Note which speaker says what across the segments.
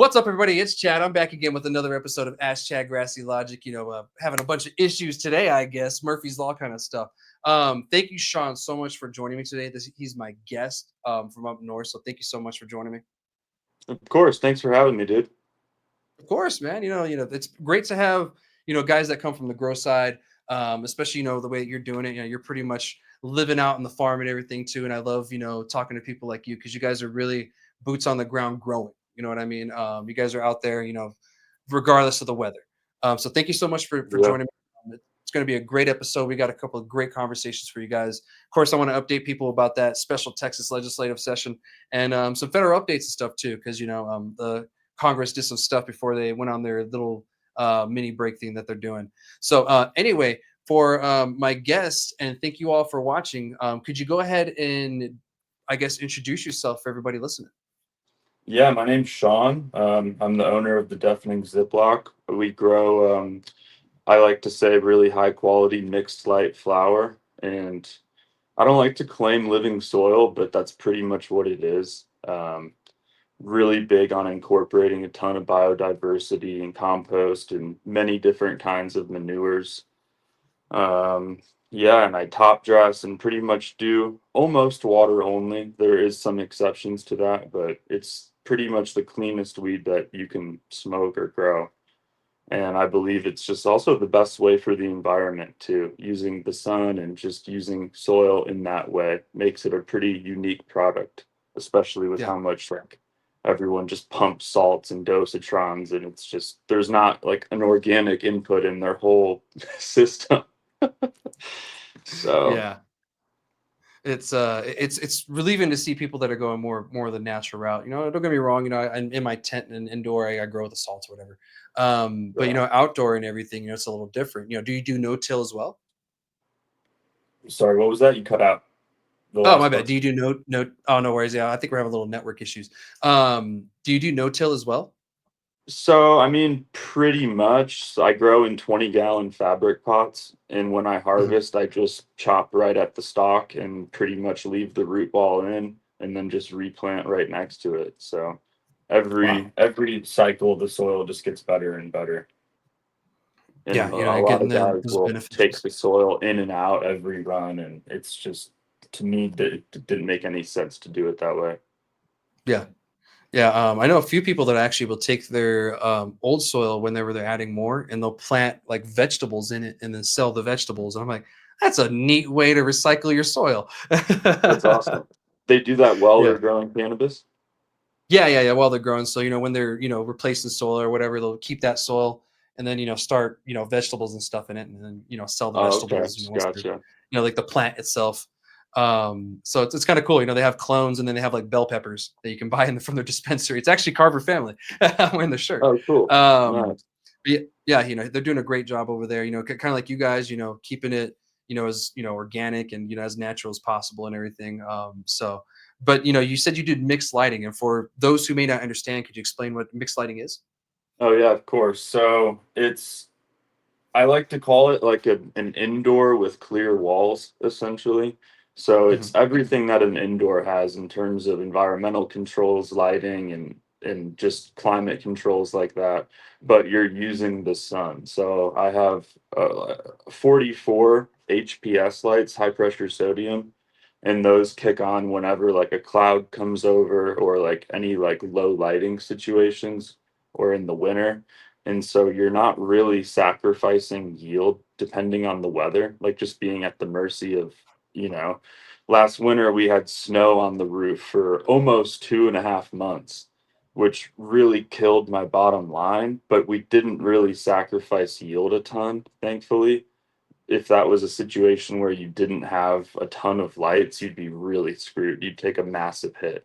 Speaker 1: What's up, everybody? It's Chad. I'm back again with another episode of Ask Chad Grassy Logic. Having a bunch of issues today, I guess, Murphy's Law kind of stuff. Thank you, Sean, so much for joining me today. He's my guest from up north, so thank you so much for joining me.
Speaker 2: Of course. Thanks for having me, dude.
Speaker 1: Of course, man. It's great to have guys that come from the grow side, especially the way that you're doing it. You're pretty much living out in the farm and everything too. And I love talking to people like you because you guys are really boots on the ground growing. You know what I mean? You guys are out there, regardless of the weather. So thank you so much for
Speaker 2: Yeah.
Speaker 1: joining me. It's going to be a great episode. We got a couple of great conversations for you guys. Of course, I want to update people about that special Texas legislative session and some federal updates and stuff too, because the Congress did some stuff before they went on their little mini break thing that they're doing. So anyway, for my guest, and thank you all for watching. Could you go ahead and, I guess, introduce yourself for everybody listening?
Speaker 2: Yeah, my name's Sean. I'm the owner of the Deafening Ziploc. We grow, I like to say, really high quality mixed light flower. And I don't like to claim living soil, but that's pretty much what it is. Really big on incorporating a ton of biodiversity and compost and many different kinds of manures. Yeah, and I top dress and pretty much do almost water only. There is some exceptions to that, but it's pretty much the cleanest weed that you can smoke or grow. And I believe it's just also the best way for the environment too. Using the sun and just using soil in that way makes it a pretty unique product, especially with
Speaker 1: Yeah.
Speaker 2: how much like everyone just pumps salts and dosatrons, and it's just there's not like an organic input in their whole system. So
Speaker 1: Yeah. It's relieving to see people that are going more of the natural route. Don't get me wrong. I'm in my tent and indoor. I grow the salts, or whatever. But
Speaker 2: yeah.
Speaker 1: outdoor and everything, it's a little different. Do you do no till as well?
Speaker 2: Sorry, what was that? You cut out the
Speaker 1: Oh, my
Speaker 2: last
Speaker 1: bad. Do
Speaker 2: part.
Speaker 1: you do no? Oh, no worries. Yeah, I think we're having a little network issues. Do you do no till as well?
Speaker 2: So, I mean, pretty much. I grow in 20-gallon fabric pots, and when I
Speaker 1: Mhm.
Speaker 2: harvest, I just chop right at the stalk and pretty much leave the root ball in, and then just replant right next to it. So,
Speaker 1: Wow.
Speaker 2: every cycle, the soil just gets better and better.
Speaker 1: Yeah,
Speaker 2: And a
Speaker 1: you're
Speaker 2: lot
Speaker 1: getting
Speaker 2: of guys
Speaker 1: those
Speaker 2: will take
Speaker 1: beneficials.
Speaker 2: the soil in and out every run, and it's just to me that it didn't make any sense to do it that way.
Speaker 1: Yeah. Yeah, I know a few people that actually will take their old soil whenever they're adding more, and they'll plant like vegetables in it, and then sell the vegetables. And I'm like, that's a neat way to recycle your soil.
Speaker 2: That's awesome. They do that while
Speaker 1: Yeah,
Speaker 2: they're growing cannabis.
Speaker 1: yeah. While they're growing, so when they're replacing soil or whatever, they'll keep that soil, and then start vegetables and stuff in it, and then sell the
Speaker 2: Oh, okay.
Speaker 1: vegetables. Once they're
Speaker 2: Gotcha.
Speaker 1: like the plant itself. So it's kind of cool. They have clones, and then they have like bell peppers that you can buy from their dispensary. It's actually Carver family. I'm wearing the shirt.
Speaker 2: Oh, cool.
Speaker 1: Um,
Speaker 2: Nice.
Speaker 1: but yeah, they're doing a great job over there. Kind of like you guys. Keeping it as organic and as natural as possible and everything. But you said you did mixed lighting, and for those who may not understand, could you explain what mixed lighting is?
Speaker 2: Oh, yeah, of course. So I like to call it like an indoor with clear walls, essentially. So
Speaker 1: Hmm.
Speaker 2: it's everything that an indoor has in terms of environmental controls, lighting, and just climate controls like that. But you're using the sun. So I have 44 HPS lights, high pressure sodium, and those kick on whenever like a cloud comes over or like any like low lighting situations or in the winter. And so you're not really sacrificing yield depending on the weather, like just being at the mercy of, you know, last winter we had snow on the roof for almost 2.5 months, which really killed my bottom line, but we didn't really sacrifice yield a ton, thankfully. If that was a situation where you didn't have a ton of lights, you'd be really screwed. You'd take a massive hit.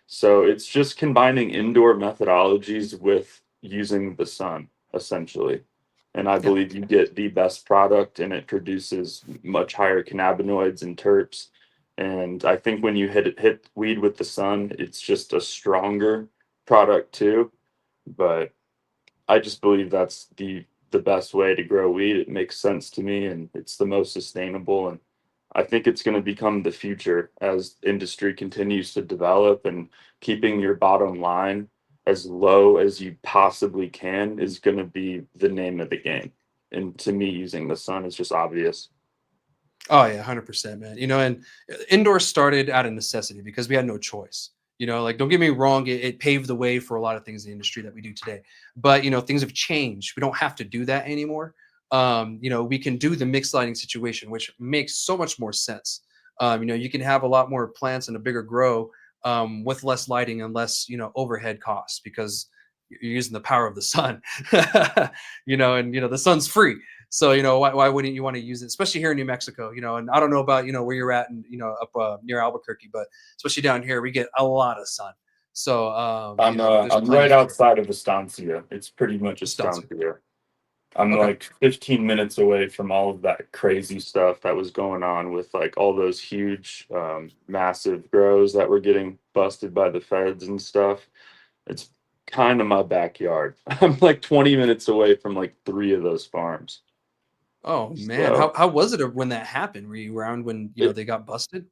Speaker 2: So it's just combining indoor methodologies with using the sun, essentially. And I
Speaker 1: Yeah.
Speaker 2: believe you get the best product and it produces much higher cannabinoids and terps. And I think when you hit weed with the sun, it's just a stronger product too. But I just believe that's the best way to grow weed. It makes sense to me and it's the most sustainable, and I think it's going to become the future as industry continues to develop and keeping your bottom line as low as you possibly can is going to be the name of the game. And to me, using the sun is just obvious.
Speaker 1: Oh yeah, 100%, man. And indoors started out of necessity because we had no choice. Like don't get me wrong, it paved the way for a lot of things in the industry that we do today. But things have changed. We don't have to do that anymore. We can do the mixed lighting situation, which makes so much more sense. You can have a lot more plants and a bigger grow with less lighting and less, overhead costs because you're using the power of the sun. And the sun's free. So why wouldn't you want to use it, especially here in New Mexico? And I don't know about where you're at and up near Albuquerque, but especially down here we get a lot of sun. So there's
Speaker 2: I'm
Speaker 1: plenty
Speaker 2: right
Speaker 1: for
Speaker 2: outside of Estancia. It's pretty much
Speaker 1: Estancia.
Speaker 2: Estancia. I'm
Speaker 1: Okay.
Speaker 2: like 15 minutes away from all of that crazy stuff that was going on with like all those huge, massive grows that were getting busted by the feds and stuff. It's kind of my backyard. I'm like 20 minutes away from like three of those farms.
Speaker 1: Oh man, how
Speaker 2: So
Speaker 1: how was it when that happened? Were you around when
Speaker 2: it,
Speaker 1: they got busted?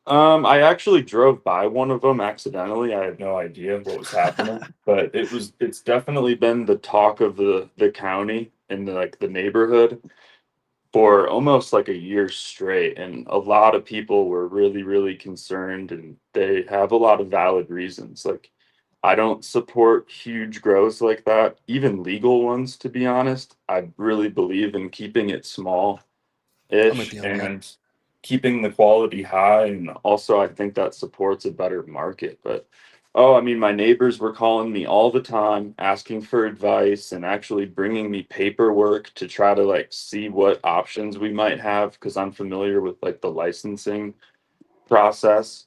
Speaker 2: I actually drove by one of them accidentally. I had no idea what was happening, but it's definitely been the talk of the county and like the neighborhood for almost like a year straight, and a lot of people were really really concerned, and they have a lot of valid reasons. Like, I don't support huge growth like that, even legal ones, to be honest. I really believe in keeping it small
Speaker 1: I'm with
Speaker 2: ish
Speaker 1: you on that.
Speaker 2: and keeping the quality high, and also I think that supports a better market. But oh, I mean, my neighbors were calling me all the time asking for advice and actually bringing me paperwork to try to like see what options we might have because I'm familiar with like the licensing process.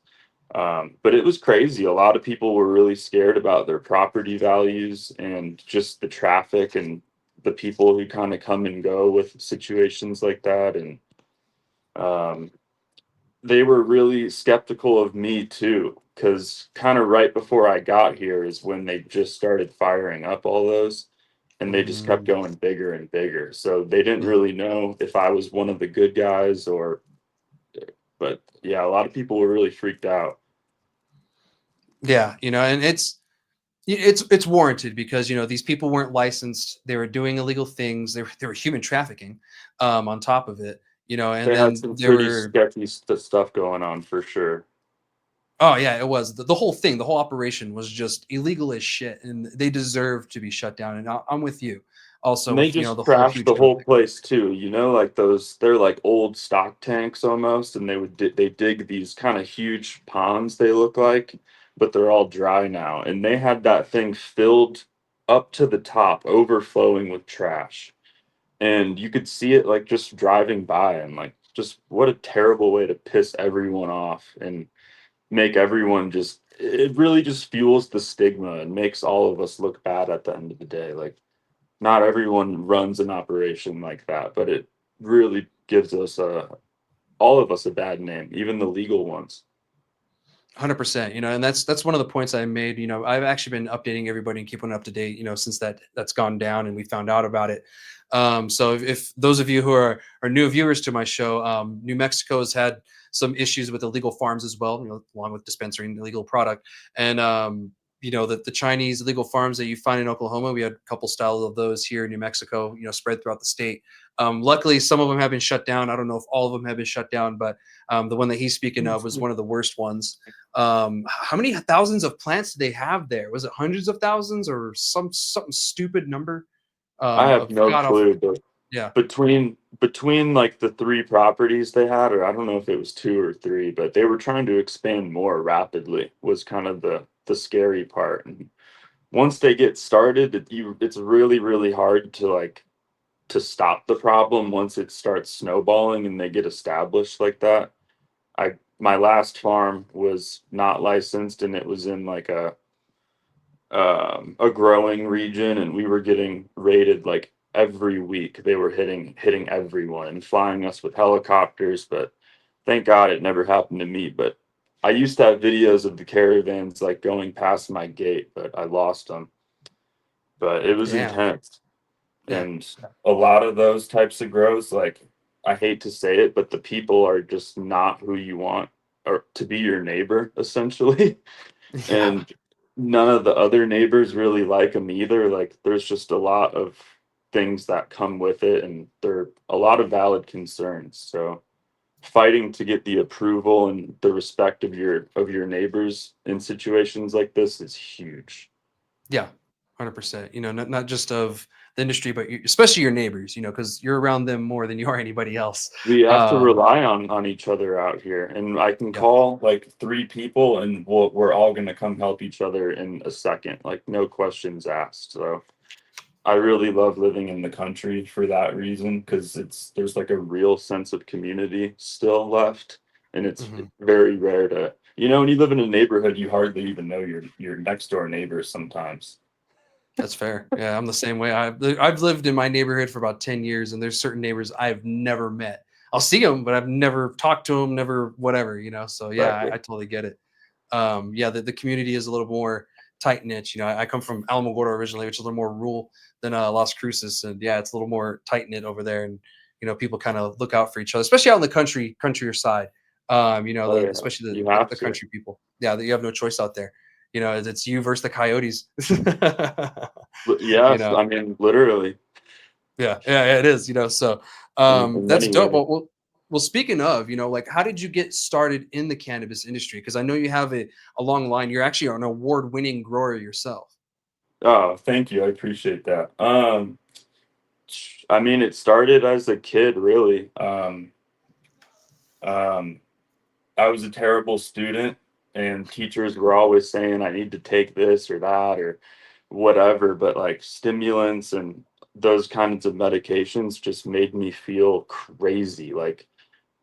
Speaker 2: But it was crazy. A lot of people were really scared about their property values and just the traffic and the people who kind of come and go with situations like that. And um, they were really skeptical of me too, because kind of right before I got here is when they just started firing up all those, and they just kept
Speaker 1: Mm,
Speaker 2: going bigger and bigger. So they didn't
Speaker 1: yeah.
Speaker 2: really know if I was one of the good guys or, but yeah, a lot of people were really freaked out.
Speaker 1: Yeah, and it's warranted because these people weren't licensed. They were doing illegal things. They were human trafficking on top of it. And
Speaker 2: They had
Speaker 1: then
Speaker 2: some
Speaker 1: there
Speaker 2: pretty
Speaker 1: were
Speaker 2: sketchy stuff going on for sure.
Speaker 1: oh yeah, it was the whole thing. The whole operation was just illegal as shit, and they deserve to be shut down. And I'm with you. Also
Speaker 2: And they
Speaker 1: with
Speaker 2: just
Speaker 1: the whole
Speaker 2: trashed
Speaker 1: huge
Speaker 2: the
Speaker 1: drug
Speaker 2: whole
Speaker 1: thing.
Speaker 2: place too. Like those, they're like old stock tanks almost, and they dig these kind of huge ponds. They look like, but they're all dry now. And they had that thing filled up to the top, overflowing with trash. And you could see it like just driving by, and like just what a terrible way to piss everyone off and make everyone just. It really just fuels the stigma and makes all of us look bad at the end of the day. Like, not everyone runs an operation like that, but it really gives us all of us a bad name, even the legal ones.
Speaker 1: 100%. And that's one of the points I made. I've actually been updating everybody and keeping up to date. Since that's gone down and we found out about it. So if those of you who are new viewers to my show, New Mexico has had some issues with illegal farms as well. Along with dispensarying illegal product, and the Chinese illegal farms that you find in Oklahoma. We had a couple styles of those here in New Mexico. Spread throughout the state. Luckily, some of them have been shut down. I don't know if all of them have been shut down, but the one that he's speaking of was one of the worst ones. How many thousands of plants do they have there? Was it hundreds of thousands or something stupid number?
Speaker 2: I have
Speaker 1: Of
Speaker 2: no
Speaker 1: god awful.
Speaker 2: clue, but
Speaker 1: Yeah,
Speaker 2: between like the three properties they had, or I don't know if it was two or three, but they were trying to expand more rapidly. Was kind of the scary part. And once they get started, it's really really hard to like to stop the problem once it starts snowballing and they get established like that. My last farm was not licensed, and it was in like a growing region, and we were getting raided like every week. They were hitting everyone and flying us with helicopters, but thank God it never happened to me. But I used to have videos of the caravans like going past my gate, but I lost them. But it was
Speaker 1: damn.
Speaker 2: intense.
Speaker 1: Yeah,
Speaker 2: And a lot of those types of grows, like, I hate to say it, but the people are just not who you want or to be your neighbor, essentially.
Speaker 1: yeah,
Speaker 2: And none of the other neighbors really like them either. Like there's just a lot of things that come with it, and there are a lot of valid concerns. So fighting to get the approval and the respect of your neighbors in situations like this is huge.
Speaker 1: Yeah, 100%. Not just of the industry, but especially your neighbors. Because you're around them more than you are anybody else.
Speaker 2: We have to
Speaker 1: Um,
Speaker 2: rely on each other out here, and I can
Speaker 1: yeah,
Speaker 2: call like three people, and we're all gonna come help each other in a second, like no questions asked. So I really love living in the country for that reason, because there's like a real sense of community still left, and it's
Speaker 1: mhm.
Speaker 2: very rare to, when you live in a neighborhood, you hardly even know your next door neighbors sometimes.
Speaker 1: That's fair. Yeah, I'm the same way. I've lived in my neighborhood for about 10 years, and there's certain neighbors I've never met. I'll see them, but I've never talked to them, never whatever. So yeah, I
Speaker 2: Exactly.
Speaker 1: totally get it. Yeah, the community is a little more tight knit. I come from Alamogordo originally, which is a little more rural than Las Cruces, and yeah, it's a little more tight knit over there. And people kind of look out for each other, especially out in the countryer side.
Speaker 2: Oh yeah,
Speaker 1: Especially
Speaker 2: you
Speaker 1: the,
Speaker 2: have
Speaker 1: the
Speaker 2: to.
Speaker 1: country people. Yeah, that you have no choice out there. It's you versus the coyotes.
Speaker 2: But
Speaker 1: you
Speaker 2: yes,
Speaker 1: know,
Speaker 2: I mean literally
Speaker 1: yeah, it is. So
Speaker 2: in
Speaker 1: that's
Speaker 2: many
Speaker 1: dope.
Speaker 2: ways.
Speaker 1: Well, speaking of, like, how did you get started in the cannabis industry? Because I know you have a long line. You're actually an award-winning grower yourself.
Speaker 2: Oh, thank you. I appreciate that. I mean, it started as a kid, really. Um, I was a terrible student, and teachers were always saying I need to take this or that or whatever. But like stimulants and those kinds of medications just made me feel crazy. Like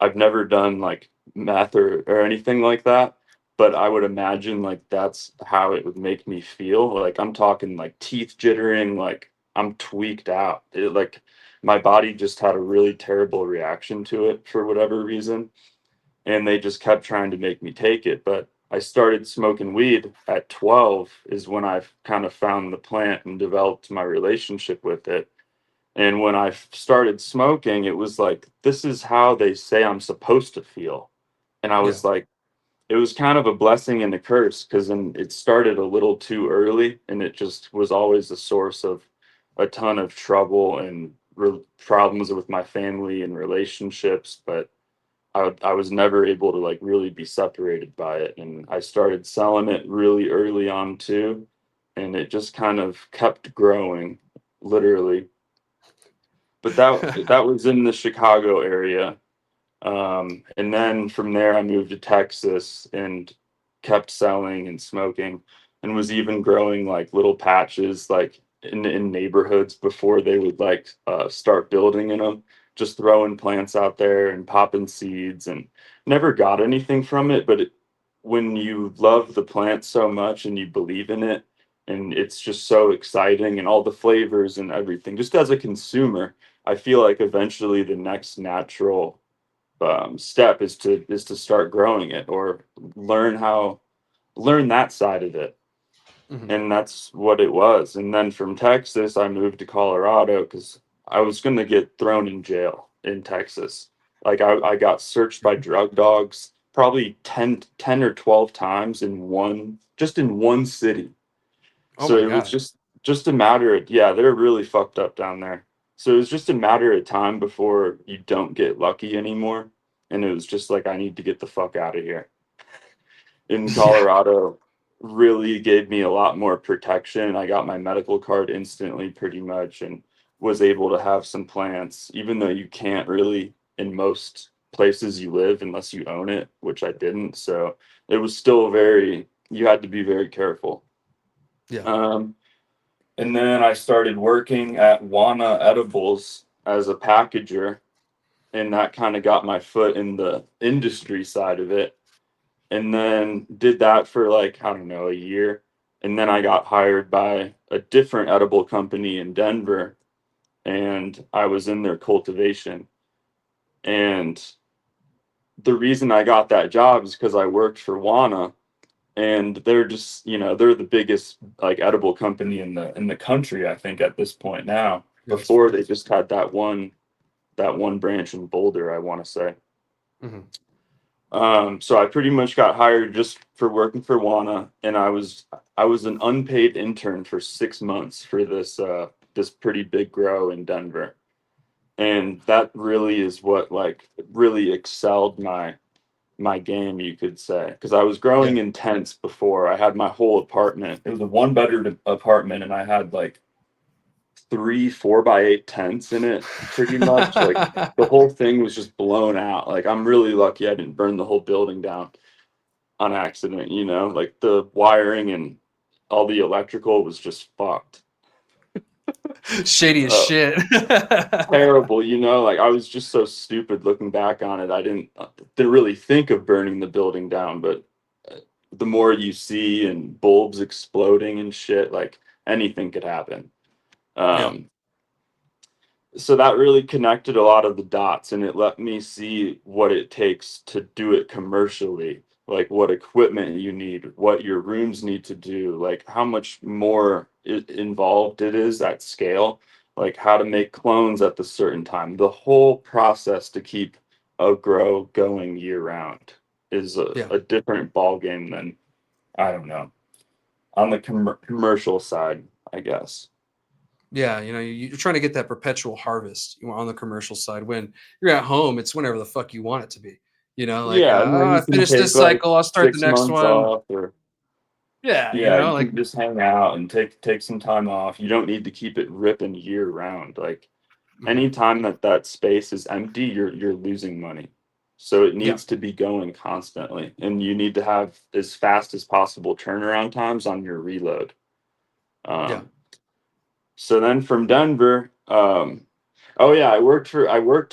Speaker 2: I've never done like meth or anything like that, but I would imagine like that's how it would make me feel. Like I'm talking like teeth jittering, like I'm tweaked out. Like my body just had a really terrible reaction to it for whatever reason, and they just kept trying to make me take it. But I started smoking weed at 12 is when I kind of found the plant and developed my relationship with it. And when I started smoking, it was like, this is how they say I'm supposed to feel. And I
Speaker 1: Yeah.
Speaker 2: was like, it was kind of a blessing and a curse, because then it started a little too early, and it just was always a source of a ton of trouble and problems with my family and relationships. But I was never able to like really be separated by it. And I started selling it really early on too. And it just kind of kept growing, literally. But that was in the Chicago area. And then from there, I moved to Texas and kept selling and smoking, and was even growing like little patches, like in neighborhoods before they would like start building in them. Just throwing plants out there and popping seeds, and never got anything from it. But when you love the plant so much and you believe in it, and it's just so exciting, and all the flavors and everything, just as a consumer, I feel like eventually the next natural step is to start growing it, or learn how learn that side of it.
Speaker 1: Mhm.
Speaker 2: And that's what it was. And then from Texas I moved to Colorado, because I was going to get thrown in jail in Texas. Like I got searched by drug dogs probably 10 or 12 times in one city.
Speaker 1: Oh
Speaker 2: So
Speaker 1: my
Speaker 2: it was
Speaker 1: God.
Speaker 2: just a matter of, yeah, they're really fucked up down there. So it was just a matter of time before you don't get lucky anymore. And it was just like, I need to get the fuck out of here. In
Speaker 1: Yeah.
Speaker 2: Colorado really gave me a lot more protection. I got my medical card instantly pretty much, and was able to have some plants, even though you can't really in most places you live unless you own it, which I didn't. So it was still you had to be very careful.
Speaker 1: Yeah.
Speaker 2: Um, and then I started working at Wana Edibles as a packager, and that kind of got my foot in the industry side of it. And then did that for like, I don't know, a year. And then I got hired by a different edible company in Denver, and I was in their cultivation. And the reason I got that job is because I worked for Wana, and they're just, they're the biggest like edible company in the country, I think, at this point now.
Speaker 1: Yes.
Speaker 2: Before they just had that one branch in Boulder, I want to say.
Speaker 1: Mhm.
Speaker 2: So I pretty much got hired just for working for Wana, and I was an unpaid intern for 6 months for this pretty big grow in Denver. And that really is what like really excelled my game, you could say, because I was
Speaker 1: Yeah.
Speaker 2: growing in tents before. I had my whole apartment. It was a one bedroom apartment, and I had like three 4x8 tents in it, pretty much. Like the whole thing was just blown out. Like I'm really lucky I didn't burn the whole building down on accident, you know? Like the wiring and all the electrical was just fucked.
Speaker 1: Shady as
Speaker 2: Uh,
Speaker 1: shit.
Speaker 2: Terrible, you know? Like I was just so stupid looking back on it. I didn't really think of burning the building down, but the more you see and bulbs exploding and shit, like anything could happen.
Speaker 1: Yeah.
Speaker 2: Um, so that really connected a lot of the dots, and it let me see what it takes to do it commercially, like what equipment you need, what your rooms need to do, like how much more involved it is at scale, like how to make clones at the certain time. The whole process to keep a grow going year round is
Speaker 1: Yeah.
Speaker 2: a different ball game than, I don't know, on the commercial side, I guess.
Speaker 1: Yeah, you're trying to get that perpetual harvest on the commercial side. When you're at home, it's whenever the fuck you want it to be. Like,
Speaker 2: Yeah, and then
Speaker 1: I
Speaker 2: you can
Speaker 1: finished
Speaker 2: take
Speaker 1: this
Speaker 2: like
Speaker 1: cycle, I'll start the
Speaker 2: six
Speaker 1: next
Speaker 2: months
Speaker 1: one.
Speaker 2: off, or
Speaker 1: Yeah,
Speaker 2: yeah, you
Speaker 1: like,
Speaker 2: can just hang out and take some time off. You don't need to keep it ripping year round. Like
Speaker 1: mhm.
Speaker 2: anytime that space is empty, you're losing money. So it
Speaker 1: Yeah,
Speaker 2: needs to be going constantly, and you need to have as fast as possible turnaround times on your reload.
Speaker 1: yeah,
Speaker 2: Um, so then from Denver, oh yeah, I worked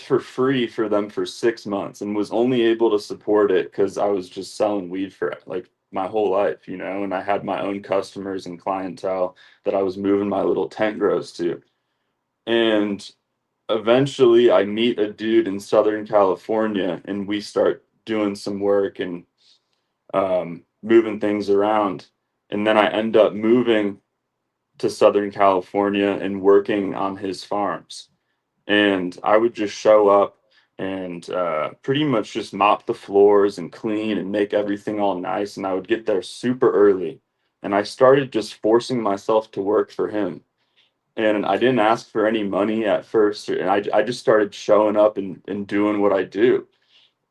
Speaker 2: for free for them for 6 months and was only able to support it because I was just selling weed for like my whole life, you know, and I had my own customers and clientele that I was moving my little tent grows to. And eventually I meet a dude in Southern California and we start doing some work and moving things around. And then I end up moving to Southern California and working on his farms, and I would just show up and pretty much just mop the floors and clean and make everything all nice. And I would get there super early, and I started just forcing myself to work for him. And I didn't ask for any money at first, and I just started showing up and doing what I do.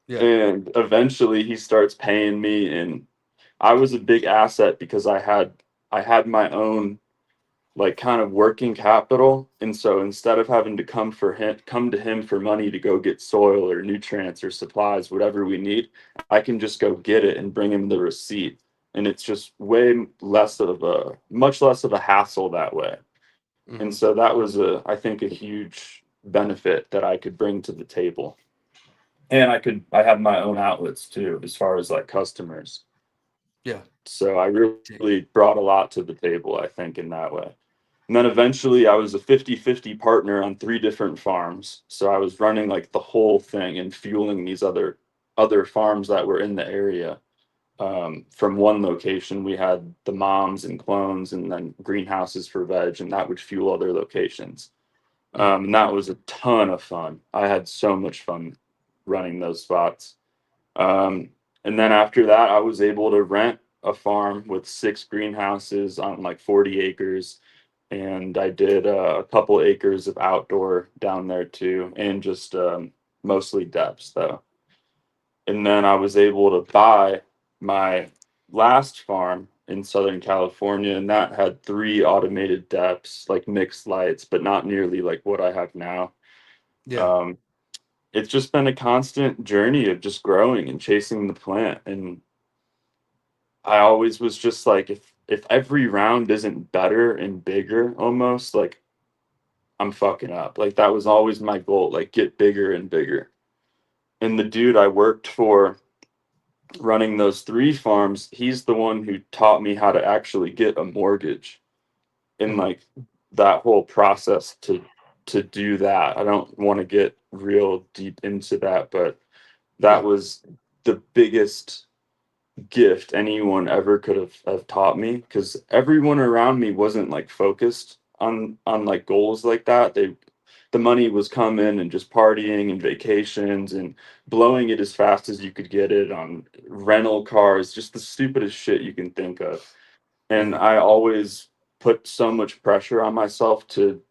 Speaker 1: yeah,
Speaker 2: And eventually he starts paying me, and I was a big asset because I had my own like kind of working capital, and so instead of having to come to him for money to go get soil or nutrients or supplies, whatever we need, I can just go get it and bring him the receipt, and it's just way less of a much less of a hassle that way. And
Speaker 1: mhm.
Speaker 2: so that was a I think a huge benefit that I could bring to the table, and I had my own outlets too as far as like customers,
Speaker 1: Yeah.
Speaker 2: so I really brought a lot to the table, I think, in that way. And then eventually I was a 50-50 partner on three different farms. So I was running like the whole thing and fueling these other farms that were in the area. From one location, we had the moms and clones and then greenhouses for veg, and that would fuel other locations.
Speaker 1: Mm.
Speaker 2: And that was a ton of fun. I had so much fun running those spots. Um, and then after that, I was able to rent a farm with six greenhouses on like 40 acres. And I did a couple acres of outdoor down there too, and just mostly depths though. And then I was able to buy my last farm in Southern California, and that had three automated depths, like mixed lights, but not nearly like what I have now.
Speaker 1: Yeah.
Speaker 2: Um, it's just been a constant journey of just growing and chasing the plant. And I always was just like, if every round isn't better and bigger, almost like I'm fucking up. Like that was always my goal, like get bigger and bigger. And the dude I worked for running those three farms, he's the one who taught me how to actually get a mortgage and
Speaker 1: Mhm.
Speaker 2: like that whole process to do that. I don't want to get real deep into that, but that
Speaker 1: Yeah.
Speaker 2: was the biggest gift anyone ever could have taught me, because everyone around me wasn't like focused on like goals like that. the money was coming and just partying and vacations and blowing it as fast as you could get it on rental cars, just the stupidest shit you can think of. And
Speaker 1: Mhm.
Speaker 2: I always put so much pressure on myself to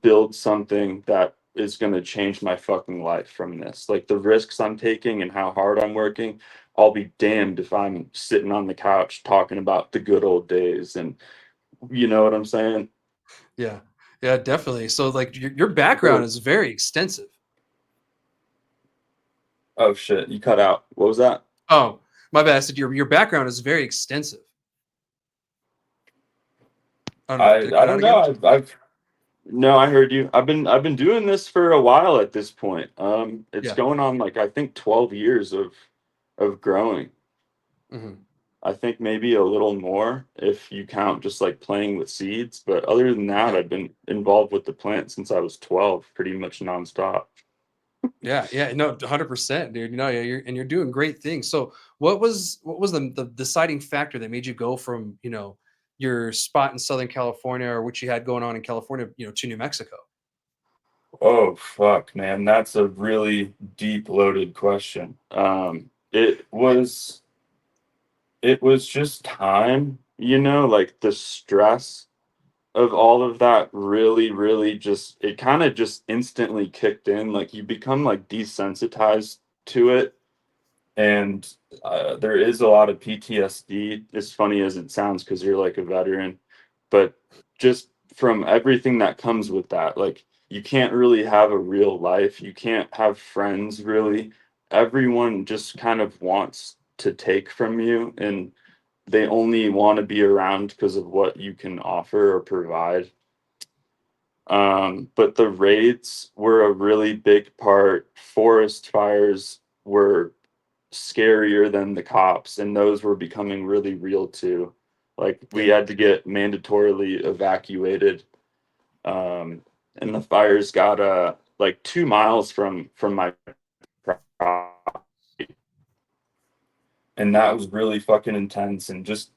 Speaker 2: build something that is going to change my fucking life from this. Like the risks I'm taking and how hard I'm working, I'll be damned if I'm sitting on the couch talking about the good old days. And you know what I'm saying?
Speaker 1: Yeah. Yeah, definitely. So like your background
Speaker 2: Cool.
Speaker 1: is very extensive.
Speaker 2: Oh shit, you cut out. What was that?
Speaker 1: Oh, my bad. I said your background is very extensive. I don't know. Did it
Speaker 2: I
Speaker 1: cut out
Speaker 2: don't
Speaker 1: again?
Speaker 2: know. I've no, I heard you. I've been doing this for a while at this point. It's
Speaker 1: Yeah.
Speaker 2: going on like I think 12 years of growing.
Speaker 1: Hmm.
Speaker 2: I think maybe a little more if you count just like playing with seeds. But other than that,
Speaker 1: Yeah.
Speaker 2: I've been involved with the plant since I was 12, pretty much nonstop.
Speaker 1: Yeah. Yeah. No, 100%, dude. You know, yeah, you're doing great things. So what was the deciding factor that made you go from, your spot in Southern California or what you had going on in California, to New Mexico?
Speaker 2: Oh fuck, man, that's a really deep loaded question. It was just time, like the stress of all of that really, really just it kind of just instantly kicked in. Like you become like desensitized to it. And there is a lot of PTSD, as funny as it sounds, because you're like a veteran, but just from everything that comes with that, like you can't really have a real life. You can't have friends, really. Everyone just kind of wants to take from you, and they only want to be around because of what you can offer or provide. But the raids were a really big part. Forest fires were scarier than the cops, and those were becoming really real too. Like we
Speaker 1: Yeah.
Speaker 2: had to get mandatorily evacuated, um, and the fires got like 2 miles from my property, and that was really fucking intense. And just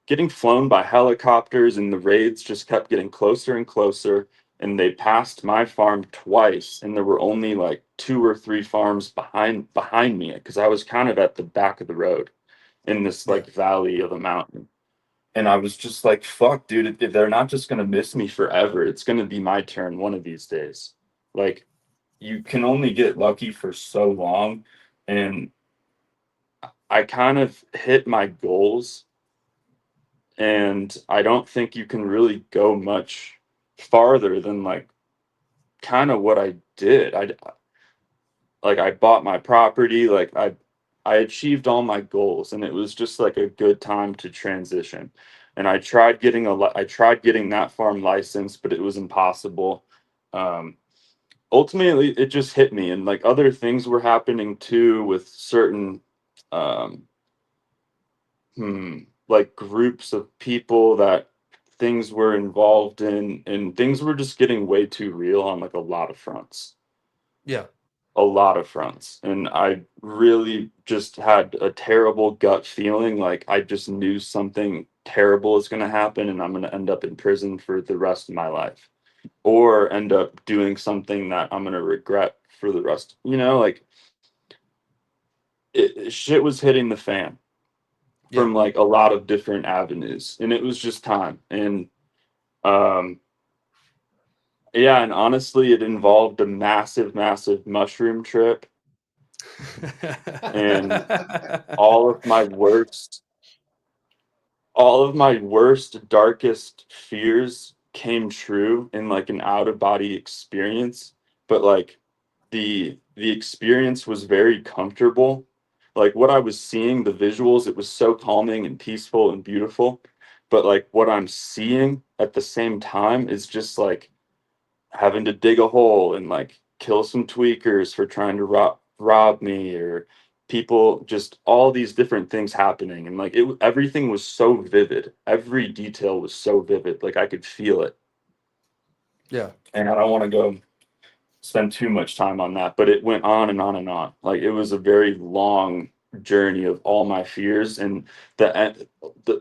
Speaker 2: getting flown by helicopters, and the raids just kept getting closer and closer. And they passed my farm twice, and there were only like two or three farms behind me because I was kind of at the back of the road in this
Speaker 1: Yeah.
Speaker 2: like valley of a mountain. And I was just like, fuck, dude, if they're not just gonna miss me forever, it's gonna be my turn one of these days. Like, you can only get lucky for so long. And I kind of hit my goals, and I don't think you can really go much farther than like kind of what I did. I bought my property, like I achieved all my goals, and it was just like a good time to transition. And I tried getting that farm license, but it was impossible. Um, Ultimately, it just hit me, and like other things were happening too with certain um, like groups of people that things were involved in, and things were just getting way too real on like a lot of fronts.
Speaker 1: Yeah.
Speaker 2: A lot of fronts. And I really just had a terrible gut feeling. Like I just knew something terrible is going to happen, and I'm going to end up in prison for the rest of my life, or end up doing something that I'm going to regret for the rest. Like shit was hitting the fan
Speaker 1: Yeah.
Speaker 2: from like a lot of different avenues, and it was just time. And um, yeah, and honestly, it involved a massive, massive mushroom trip, and all of my worst all of my worst, darkest fears came true in like an out of body experience. But like the experience was very comfortable. Like what I was seeing, the visuals, it was so calming and peaceful and beautiful. But like what I'm seeing at the same time is just like having to dig a hole and like kill some tweakers for trying to rob me, or people, just all these different things happening. And like everything was so vivid, every detail was so vivid, like I could feel it.
Speaker 1: Yeah.
Speaker 2: And I don't want to go spend too much time on that, but it went on and on and on. Like it was a very long journey of all my fears. And the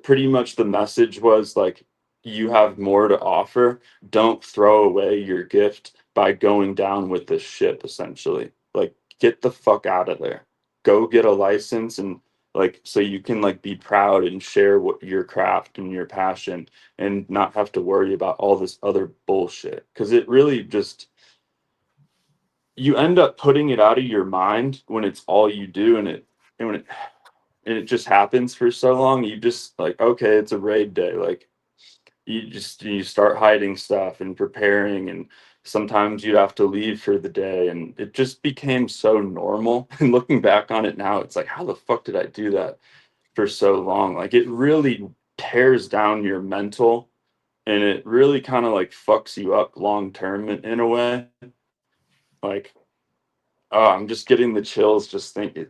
Speaker 2: pretty much the message was like, you have more to offer. Don't throw away your gift by going down with the ship, essentially. Like, get the fuck out of there. Go get a license, and like, so you can like be proud and share what your craft and your passion, and not have to worry about all this other bullshit. Because it really just, you end up putting it out of your mind when it's all you do, and when it and it just happens for so long. You just like, okay, it's a raid day. Like, you start hiding stuff and preparing, and sometimes you'd have to leave for the day, and it just became so normal. And looking back on it now, it's like, how the fuck did I do that for so long? Like, it really tears down your mental, and it really kind of like fucks you up long term in a way. Like, oh, I'm just getting the chills just thinking.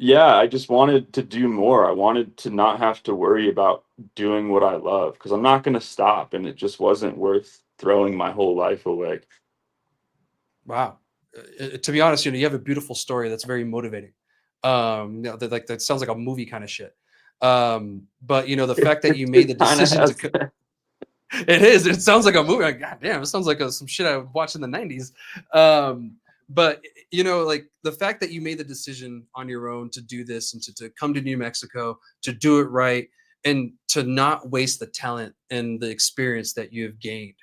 Speaker 2: Yeah, I just wanted to do more. I wanted to not have to worry about doing what I love, because I'm not going to stop, and it just wasn't worth throwing my whole life away.
Speaker 1: Wow. To be honest, you have a beautiful story that's very motivating. That sounds like a movie kind of shit. But the fact that you made the
Speaker 2: It kind of
Speaker 1: decision to
Speaker 2: has that.
Speaker 1: it is. It sounds like a movie. Like, God damn, it sounds like some shit I would watch in the '90s. But like the fact that you made the decision on your own to do this and to come to New Mexico to do it right and to not waste the talent and the experience that you have gained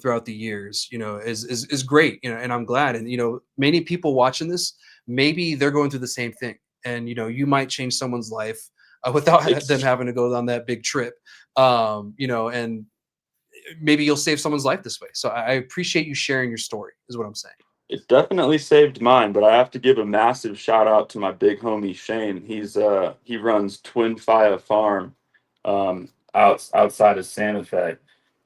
Speaker 1: throughout the years, is great. And I'm glad. And many people watching this, maybe they're going through the same thing, and you might change someone's life without them
Speaker 2: It's
Speaker 1: having to go on that big trip. And maybe you'll save someone's life this way. So I appreciate you sharing your story, is what I'm saying.
Speaker 2: It definitely saved mine, but I have to give a massive shout out to my big homie Shane. He runs Twin Fire Farm outside of Santa Fe.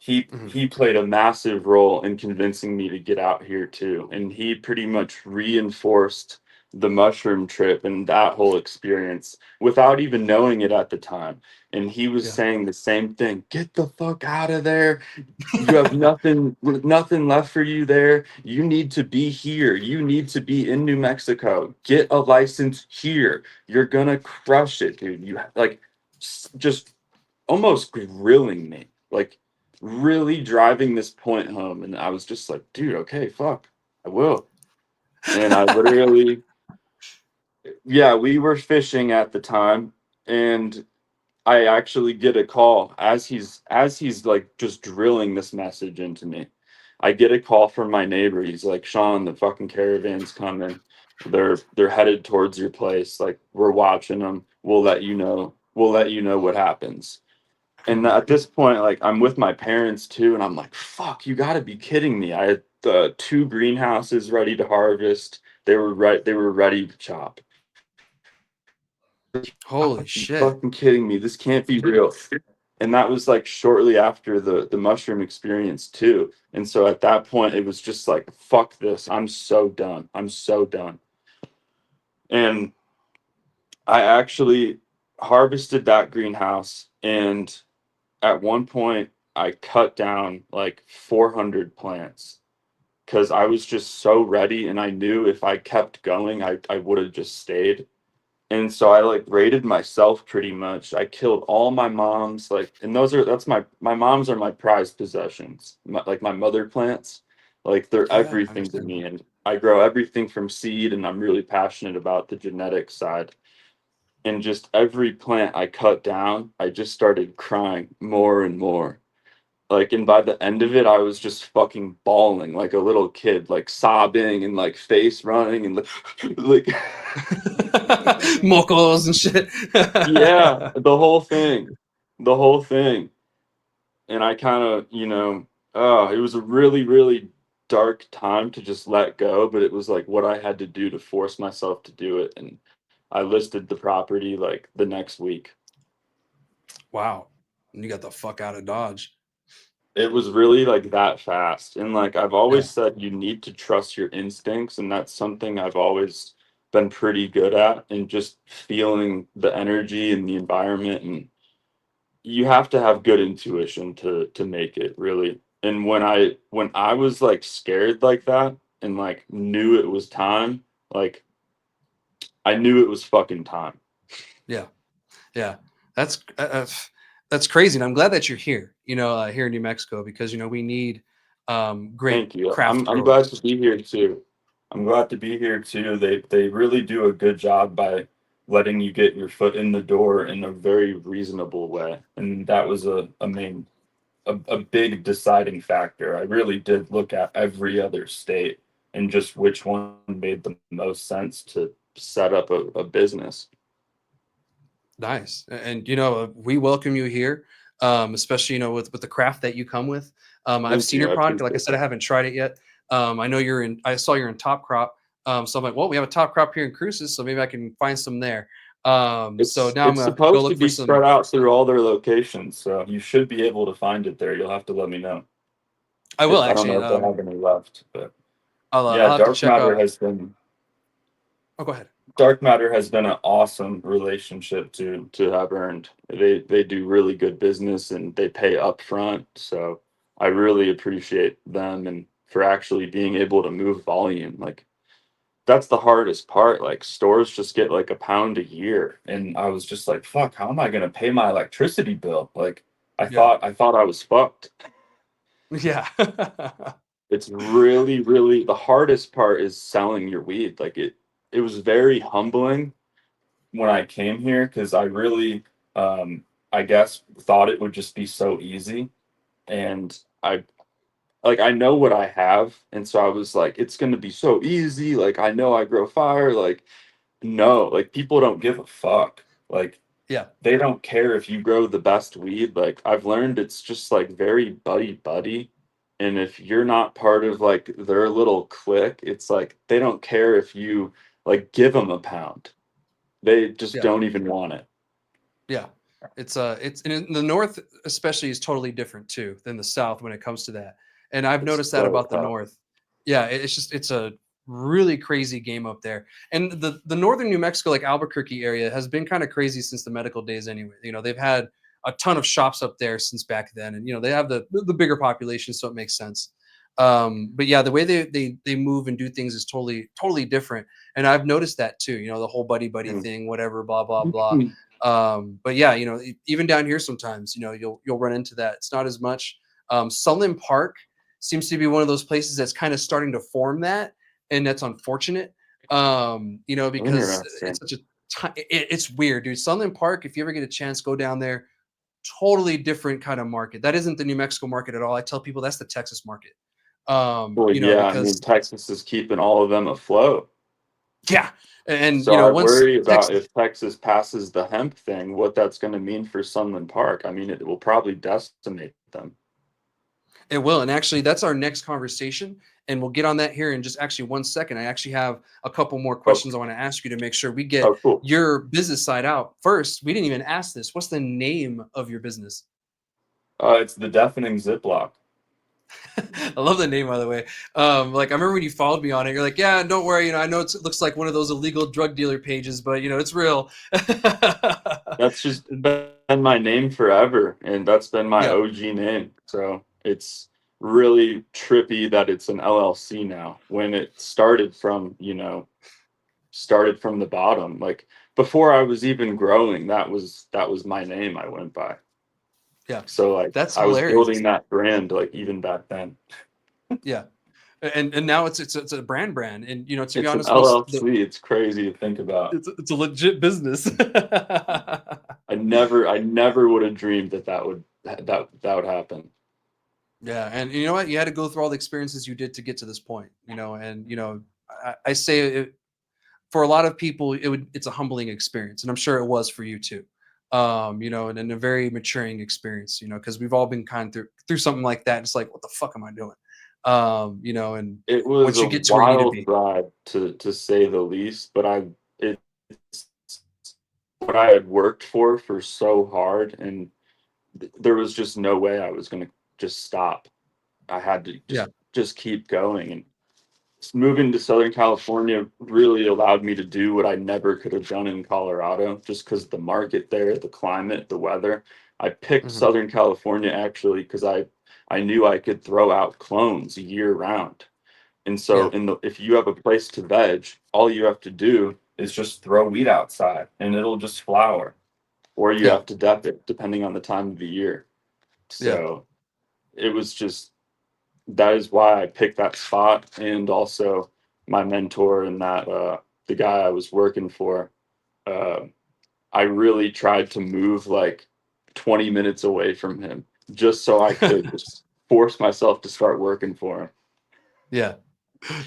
Speaker 1: Mhm.
Speaker 2: He played a massive role in convincing me to get out here too. And he pretty much reinforced the mushroom trip and that whole experience without even knowing it at the time. And he was
Speaker 1: Yeah.
Speaker 2: saying the same thing. Get the fuck out of there. You have nothing left for you there. You need to be here. You need to be in New Mexico. Get a license here. You're gonna crush it, dude. You like just almost grilling me, like really driving this point home. And I was just like, dude, okay, fuck, I will. And I literally, yeah, we were fishing at the time, and I actually get a call as he's like just drilling this message into me. I get a call from my neighbor. He's like, Sean, the fucking caravan's coming. They're headed towards your place. Like, we're watching them. We'll let you know. We'll let you know what happens. And
Speaker 1: Mhm.
Speaker 2: at this point, like, I'm with my parents too, and I'm like, fuck, you got to be kidding me. I had two greenhouses ready to harvest. They were ready to chop.
Speaker 1: Holy
Speaker 2: You
Speaker 1: shit.
Speaker 2: fucking kidding me? This can't be real. And that was like shortly after the mushroom experience too. And so at that point, it was just like, fuck this. I'm so done. I'm so done. And I actually harvested that greenhouse, and at one point I cut down like 400 plants because I was just so ready, and I knew if I kept going, I would have just stayed. And so I like rated myself pretty much. I killed all my mom's, like, and that's my mom's are my prized possessions. Like my mother plants, like they're
Speaker 1: Yeah,
Speaker 2: everything to me.
Speaker 1: understandable.
Speaker 2: And I grow everything from seed, and I'm really passionate about the genetic side. And just every plant I cut down, I just started crying more and more. Like, and by the end of it, I was just fucking bawling like a little kid, like sobbing and like face running and like
Speaker 1: Mocos and shit.
Speaker 2: yeah, the whole thing. And I kind of, it was a really, really dark time to just let go, but it was like what I had to do to force myself to do it. And I listed the property like the next week.
Speaker 1: Wow. And you got the fuck out of Dodge.
Speaker 2: It was really like that fast. And like I've always
Speaker 1: Yeah.
Speaker 2: said, you need to trust your instincts. And that's something I've always been pretty good at, and just feeling the energy and the environment. And you have to have good intuition to make it, really. And when I was like scared like that, and like knew it was time, like I knew it was fucking time.
Speaker 1: Yeah. Yeah. That's That's crazy, and I'm glad that you're here. Here in New Mexico, because we need great
Speaker 2: Thank you.
Speaker 1: craft
Speaker 2: I'm glad to
Speaker 1: growers.
Speaker 2: be here too. I'm glad to be here too. They really do a good job by letting you get your foot in the door in a very reasonable way. And that was a big deciding factor. I really did look at every other state and just which one made the most sense to set up a business.
Speaker 1: Nice. And we welcome you here, especially with the craft that you come with. I've
Speaker 2: Thank
Speaker 1: seen
Speaker 2: you.
Speaker 1: your
Speaker 2: I
Speaker 1: product. Like I
Speaker 2: appreciate
Speaker 1: said, I
Speaker 2: that.
Speaker 1: haven't tried it yet. I saw you're in Top Crop. So I'm like, well, we have a Top Crop here in Cruces, so maybe I can find some there. So now I'm
Speaker 2: It's
Speaker 1: gonna go
Speaker 2: supposed to
Speaker 1: look for
Speaker 2: be
Speaker 1: some.
Speaker 2: spread out through all their locations, so you should be able to find it there. You'll have to let me know.
Speaker 1: I will
Speaker 2: If I don't
Speaker 1: actually.
Speaker 2: know if they have any left, but yeah,
Speaker 1: I'll have to check out. Oh, go ahead.
Speaker 2: dark matter has been an awesome relationship to have earned. They do really good business and they pay up front, so I really appreciate them and for actually being able to move volume. Like that's the hardest part. Like stores just get like a pound a year, and I was just like, "Fuck, how am I gonna pay my electricity bill?" Like
Speaker 1: Yeah.
Speaker 2: I thought I was fucked.
Speaker 1: Yeah.
Speaker 2: It's really, really the hardest part is selling your weed. Like it was very humbling when I came here because I really, I guess, thought it would just be so easy. And I know what I have. And so I was like, it's going to be so easy. Like, I know I grow fire. Like, no, like, people don't give a fuck. Like,
Speaker 1: Yeah.
Speaker 2: they don't care if you grow the best weed. Like, I've learned it's just like very buddy buddy. And if you're not part of like their little clique, it's like they don't care if you like give them a pound. They just
Speaker 1: Yeah.
Speaker 2: don't even want it.
Speaker 1: Yeah. It's in the north especially is totally different too than the south when it comes to that. And I've
Speaker 2: It's
Speaker 1: noticed that
Speaker 2: so
Speaker 1: about the
Speaker 2: tough.
Speaker 1: north. Yeah, it's a really crazy game up there. And the northern New Mexico, like Albuquerque area, has been kind of crazy since the medical days anyway. They've had a ton of shops up there since back then, and they have the bigger population, so it makes sense. But yeah, the way they move and do things is totally different. And I've noticed that too. The whole buddy buddy
Speaker 2: Mm.
Speaker 1: thing, whatever, blah blah blah. But yeah, even down here sometimes, you'll run into that. It's not as much. Sunland Park seems to be one of those places that's kind of starting to form that, and that's unfortunate. Because it's
Speaker 2: Interesting.
Speaker 1: such a it's weird, dude. Sunland Park, if you ever get a chance, go down there. Totally different kind of market. That isn't the New Mexico market at all. I tell people that's the Texas market.
Speaker 2: Well, yeah, I mean,
Speaker 1: Because
Speaker 2: Texas is keeping all of them afloat.
Speaker 1: yeah, and
Speaker 2: So I
Speaker 1: once
Speaker 2: worry about
Speaker 1: Texas.
Speaker 2: if Texas passes the hemp thing, what that's going to mean for Sunland Park. I mean, it will probably decimate them.
Speaker 1: It will. And actually, that's our next conversation. And we'll get on that here in just actually 1 second. I actually have a couple more
Speaker 2: Oh,
Speaker 1: questions I want to ask you to make sure we get
Speaker 2: oh, cool.
Speaker 1: your business side out. First, we didn't even ask this. What's the name of your business?
Speaker 2: It's the Deafening Ziploc.
Speaker 1: I love the name, by the way. Like I remember when you followed me on it, you're like, "Yeah, don't worry. I know it looks like one of those illegal drug dealer pages, but it's real."
Speaker 2: That's just been my name forever, and that's been my
Speaker 1: Yeah,
Speaker 2: OG name. So it's really trippy that it's an LLC now when it started from the bottom. Like before I was even growing, that was my name I went by.
Speaker 1: yeah,
Speaker 2: So like
Speaker 1: that's
Speaker 2: I was
Speaker 1: hilarious.
Speaker 2: building that brand like even back then.
Speaker 1: Yeah, and now it's a brand, and to be
Speaker 2: It's an
Speaker 1: honest, most the
Speaker 2: LLC. It's crazy to think about.
Speaker 1: it's a legit business.
Speaker 2: I never would have dreamed that would happen.
Speaker 1: Yeah, and you know what? You had to go through all the experiences you did to get to this point. And I say it, for a lot of people, it's a humbling experience, and I'm sure it was for you too. And a very maturing experience. Because we've all been kind of through something like that. It's like, what the fuck am I doing? And
Speaker 2: It was
Speaker 1: once
Speaker 2: a
Speaker 1: you get to where you need to
Speaker 2: wild
Speaker 1: be,
Speaker 2: ride to say the least, but it's what I had worked for so hard, and there was just no way I was going to just stop. I had to
Speaker 1: yeah,
Speaker 2: just keep going, and moving to Southern California really allowed me to do what I never could have done in Colorado, just because the market there, the climate, the weather. I picked
Speaker 1: hmm
Speaker 2: Southern California actually because I knew I could throw out clones year round. And so
Speaker 1: yeah,
Speaker 2: if you have a place to veg, all you have to do is just throw weed outside and it'll just flower. or you
Speaker 1: Yeah.
Speaker 2: have to dep it depending on the time of the year.
Speaker 1: Yeah.
Speaker 2: So it was just, that is why I picked that spot. And also my mentor and that the guy I was working for, uh, I really tried to move like 20 minutes away from him just so I could just force myself to start working for him.
Speaker 1: Yeah.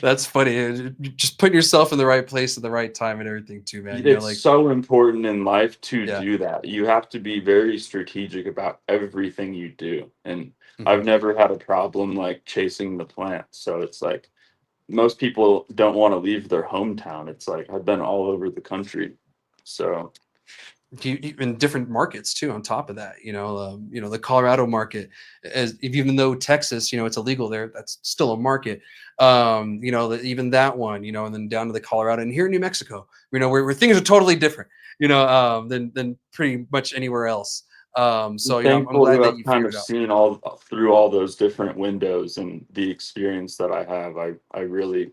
Speaker 1: That's funny. Just putting yourself in the right place at the right time and everything too, man. You know,
Speaker 2: It's
Speaker 1: like,
Speaker 2: so important in life to
Speaker 1: yeah.
Speaker 2: do that. You have to be very strategic about everything you do. And I've
Speaker 1: Mhm.
Speaker 2: never had a problem like chasing the plant. So it's like most people don't want to leave their hometown. It's like I've been all over the country. So
Speaker 1: In different markets too. On top of that, the Colorado market, as even though Texas, it's illegal there, that's still a market. Even that one, and then down to the Colorado and here in New Mexico, where things are totally different, than pretty much anywhere else.
Speaker 2: I'm
Speaker 1: So I'm
Speaker 2: thankful
Speaker 1: glad
Speaker 2: to
Speaker 1: that
Speaker 2: have
Speaker 1: you
Speaker 2: kind
Speaker 1: figured
Speaker 2: of
Speaker 1: it out.
Speaker 2: seen all through all those different windows and the experience that I have. I really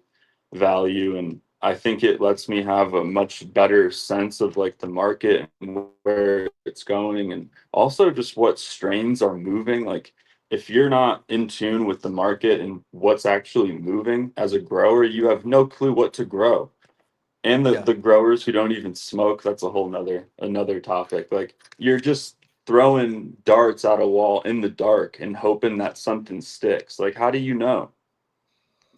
Speaker 2: value, and I think it lets me have a much better sense of like the market and where it's going, and also just what strains are moving. Like if you're not in tune with the market and what's actually moving as a grower, you have no clue what to grow. And
Speaker 1: Yeah.
Speaker 2: the growers who don't even smoke, that's a whole another topic. Like you're just throwing darts at a wall in the dark and hoping that something sticks. Like how do you know?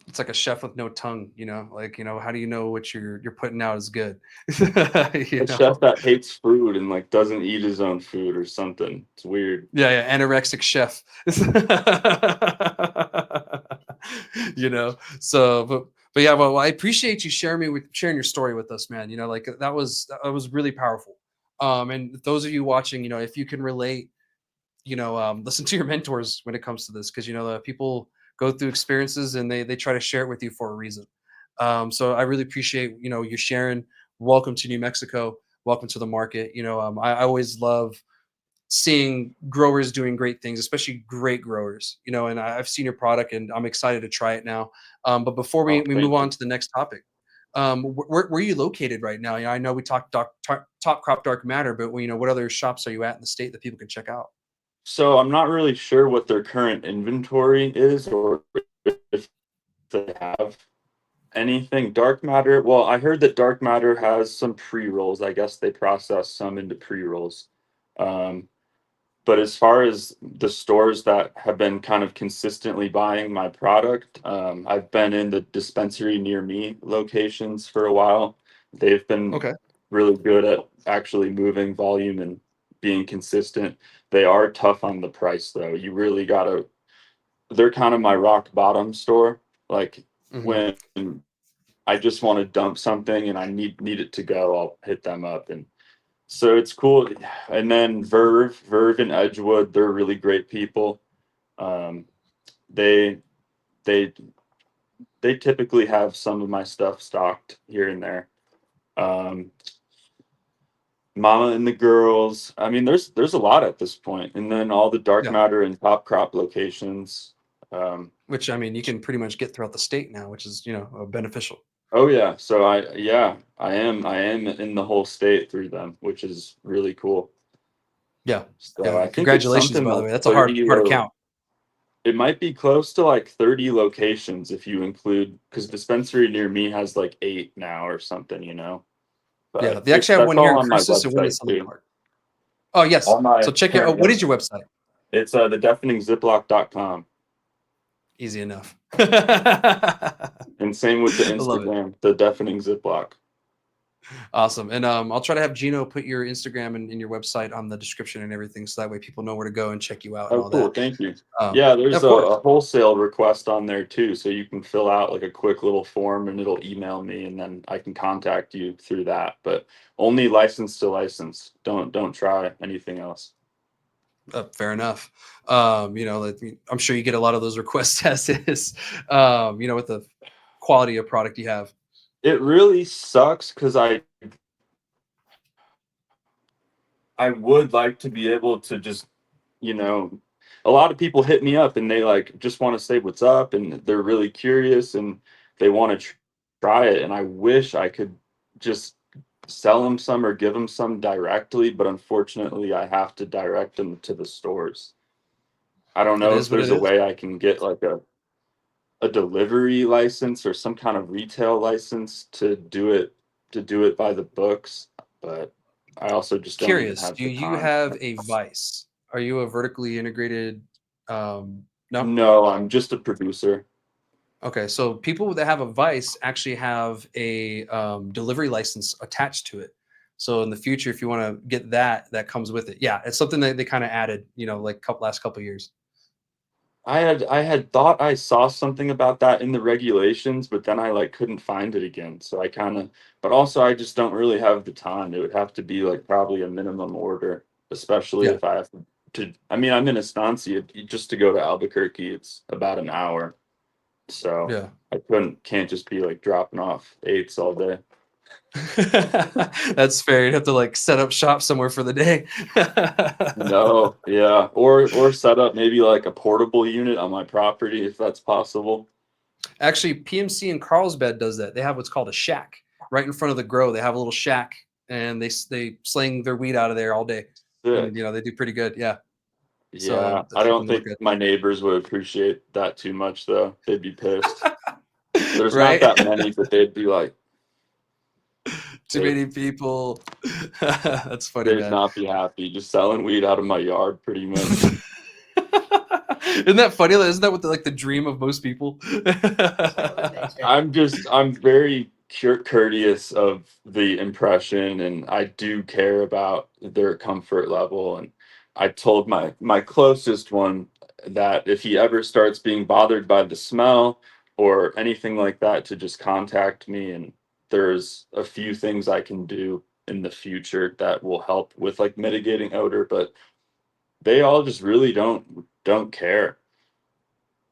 Speaker 1: It's like a chef with no tongue, like, how do you know what you're putting out is good? you
Speaker 2: A chef
Speaker 1: know
Speaker 2: that hates food and like doesn't eat his own food or something. It's weird.
Speaker 1: Yeah, yeah, anorexic chef. So, but yeah, well, I appreciate you sharing your story with us, man. Like that was really powerful. And those of you watching, if you can relate, listen to your mentors when it comes to this, because people go through experiences and they try to share it with you for a reason. So I really appreciate you sharing. Welcome to New Mexico. Welcome to the market. I always love seeing growers doing great things, especially great growers, and I've seen your product and I'm excited to try it now. But before we,
Speaker 2: Oh,
Speaker 1: we move
Speaker 2: thank you.
Speaker 1: on to the next topic, where are you located right now? I know we talked top crop dark matter, but what other shops are you at in the state that people can check out?
Speaker 2: So I'm not really sure what their current inventory is or if they have anything dark matter. Well, I heard that dark matter has some pre-rolls. I guess they process some into pre-rolls. Um, but as far as the stores that have been kind of consistently buying my product, I've been in the dispensary near me locations for a while. They've been
Speaker 1: Okay.
Speaker 2: really good at actually moving volume and being consistent. They are tough on the price though. You really gotta, they're kind of my rock bottom store. Like
Speaker 1: Hmm.
Speaker 2: when I just want to dump something and I need it to go, I'll hit them up. And so it's cool. And then Verve and Edgewood, they're really great people. Um, they they they typically have some of my stuff stocked here and there. Um, Mama and the Girls. I mean, there's a lot at this point. And then all the dark
Speaker 1: Yeah.
Speaker 2: matter and top crop locations. Um,
Speaker 1: Which I mean, you can pretty much get throughout the state now, which is beneficial.
Speaker 2: oh yeah, so I am in the whole state through them, which is really cool.
Speaker 1: Yeah.
Speaker 2: So
Speaker 1: Yeah.
Speaker 2: I think it's
Speaker 1: Congratulations,
Speaker 2: something
Speaker 1: by the
Speaker 2: like
Speaker 1: way. That's a hard
Speaker 2: 30
Speaker 1: hard to
Speaker 2: lo
Speaker 1: count.
Speaker 2: it might be close to like 30 locations if you include, because dispensary near me has like 8 now or something,
Speaker 1: Yeah.
Speaker 2: But
Speaker 1: They actually have
Speaker 2: that's
Speaker 1: one here
Speaker 2: all
Speaker 1: in
Speaker 2: on my
Speaker 1: Cruces and one in
Speaker 2: website
Speaker 1: Southern
Speaker 2: too.
Speaker 1: Park. Oh, yes.
Speaker 2: All my
Speaker 1: So check it out.
Speaker 2: current
Speaker 1: What is
Speaker 2: website.
Speaker 1: your website?
Speaker 2: It's the deafeningziploc.com.
Speaker 1: Easy enough. I
Speaker 2: And same with the
Speaker 1: love it.
Speaker 2: Instagram, the deafening ziploc.
Speaker 1: Awesome. And I'll try to have Gino put your Instagram and your website on the description and everything, so that way people know where to go and check you out and
Speaker 2: Oh,
Speaker 1: all
Speaker 2: cool.
Speaker 1: that.
Speaker 2: Thank you. Yeah, there's
Speaker 1: Of course.
Speaker 2: a wholesale request on there too. So you can fill out like a quick little form and it'll email me and then I can contact you through that. But only license to license. Don't try anything else.
Speaker 1: Fair enough. I'm sure you get a lot of those requests as is, with the quality of product you have.
Speaker 2: It really sucks because I would like to be able to just, you know, a lot of people hit me up and they like just want to say what's up and they're really curious and they want to try it. And I wish I could just sell them some or give them some directly, but unfortunately, I have to direct them to the stores. I don't
Speaker 1: It
Speaker 2: know if
Speaker 1: is what it
Speaker 2: there's a
Speaker 1: is.
Speaker 2: way I can get like a delivery license or some kind of retail license to do it by the books, but I also just don't even
Speaker 1: Curious,
Speaker 2: have
Speaker 1: do
Speaker 2: the
Speaker 1: you
Speaker 2: time.
Speaker 1: have a vice? Are you a vertically integrated? No.
Speaker 2: No, I'm just a producer.
Speaker 1: Okay, so people that have a vice actually have a delivery license attached to it. So in the future, if you want to get that, that comes with it. Yeah, it's something that they kind of added, like last couple years.
Speaker 2: I had thought I saw something about that in the regulations, but then I like couldn't find it again. So I kind of, but also I just don't really have the time. It would have to be like probably a minimum order, especially
Speaker 1: Yeah,
Speaker 2: if I have to. I mean, I'm in Estancia. Just to go to Albuquerque, it's about an hour. So
Speaker 1: yeah.
Speaker 2: I can't just be like dropping off eights all day.
Speaker 1: That's fair. You'd have to like set up shop somewhere for the day.
Speaker 2: No, yeah, or set up maybe like a portable unit on my property if that's possible.
Speaker 1: Actually, PMC in Carlsbad does that. They have what's called a shack right in front of the grow. They have a little shack, and they sling their weed out of there all day, and
Speaker 2: Sick.
Speaker 1: they do pretty good. Yeah, so
Speaker 2: Yeah, I
Speaker 1: that's something
Speaker 2: don't
Speaker 1: to look
Speaker 2: think
Speaker 1: at.
Speaker 2: my neighbors would appreciate that too much though. They'd be pissed. There's not
Speaker 1: Right?
Speaker 2: that many, but they'd be like,
Speaker 1: Too
Speaker 2: they
Speaker 1: many people. That's funny,
Speaker 2: they'd
Speaker 1: man.
Speaker 2: not be happy just selling weed out of my yard pretty much.
Speaker 1: Isn't that funny? Isn't that what the dream of most people?
Speaker 2: I'm very courteous of the impression, and I do care about their comfort level. And I told my closest one that if he ever starts being bothered by the smell or anything like that, to just contact me. And there's a few things I can do in the future that will help with like mitigating odor, but they all just really don't care.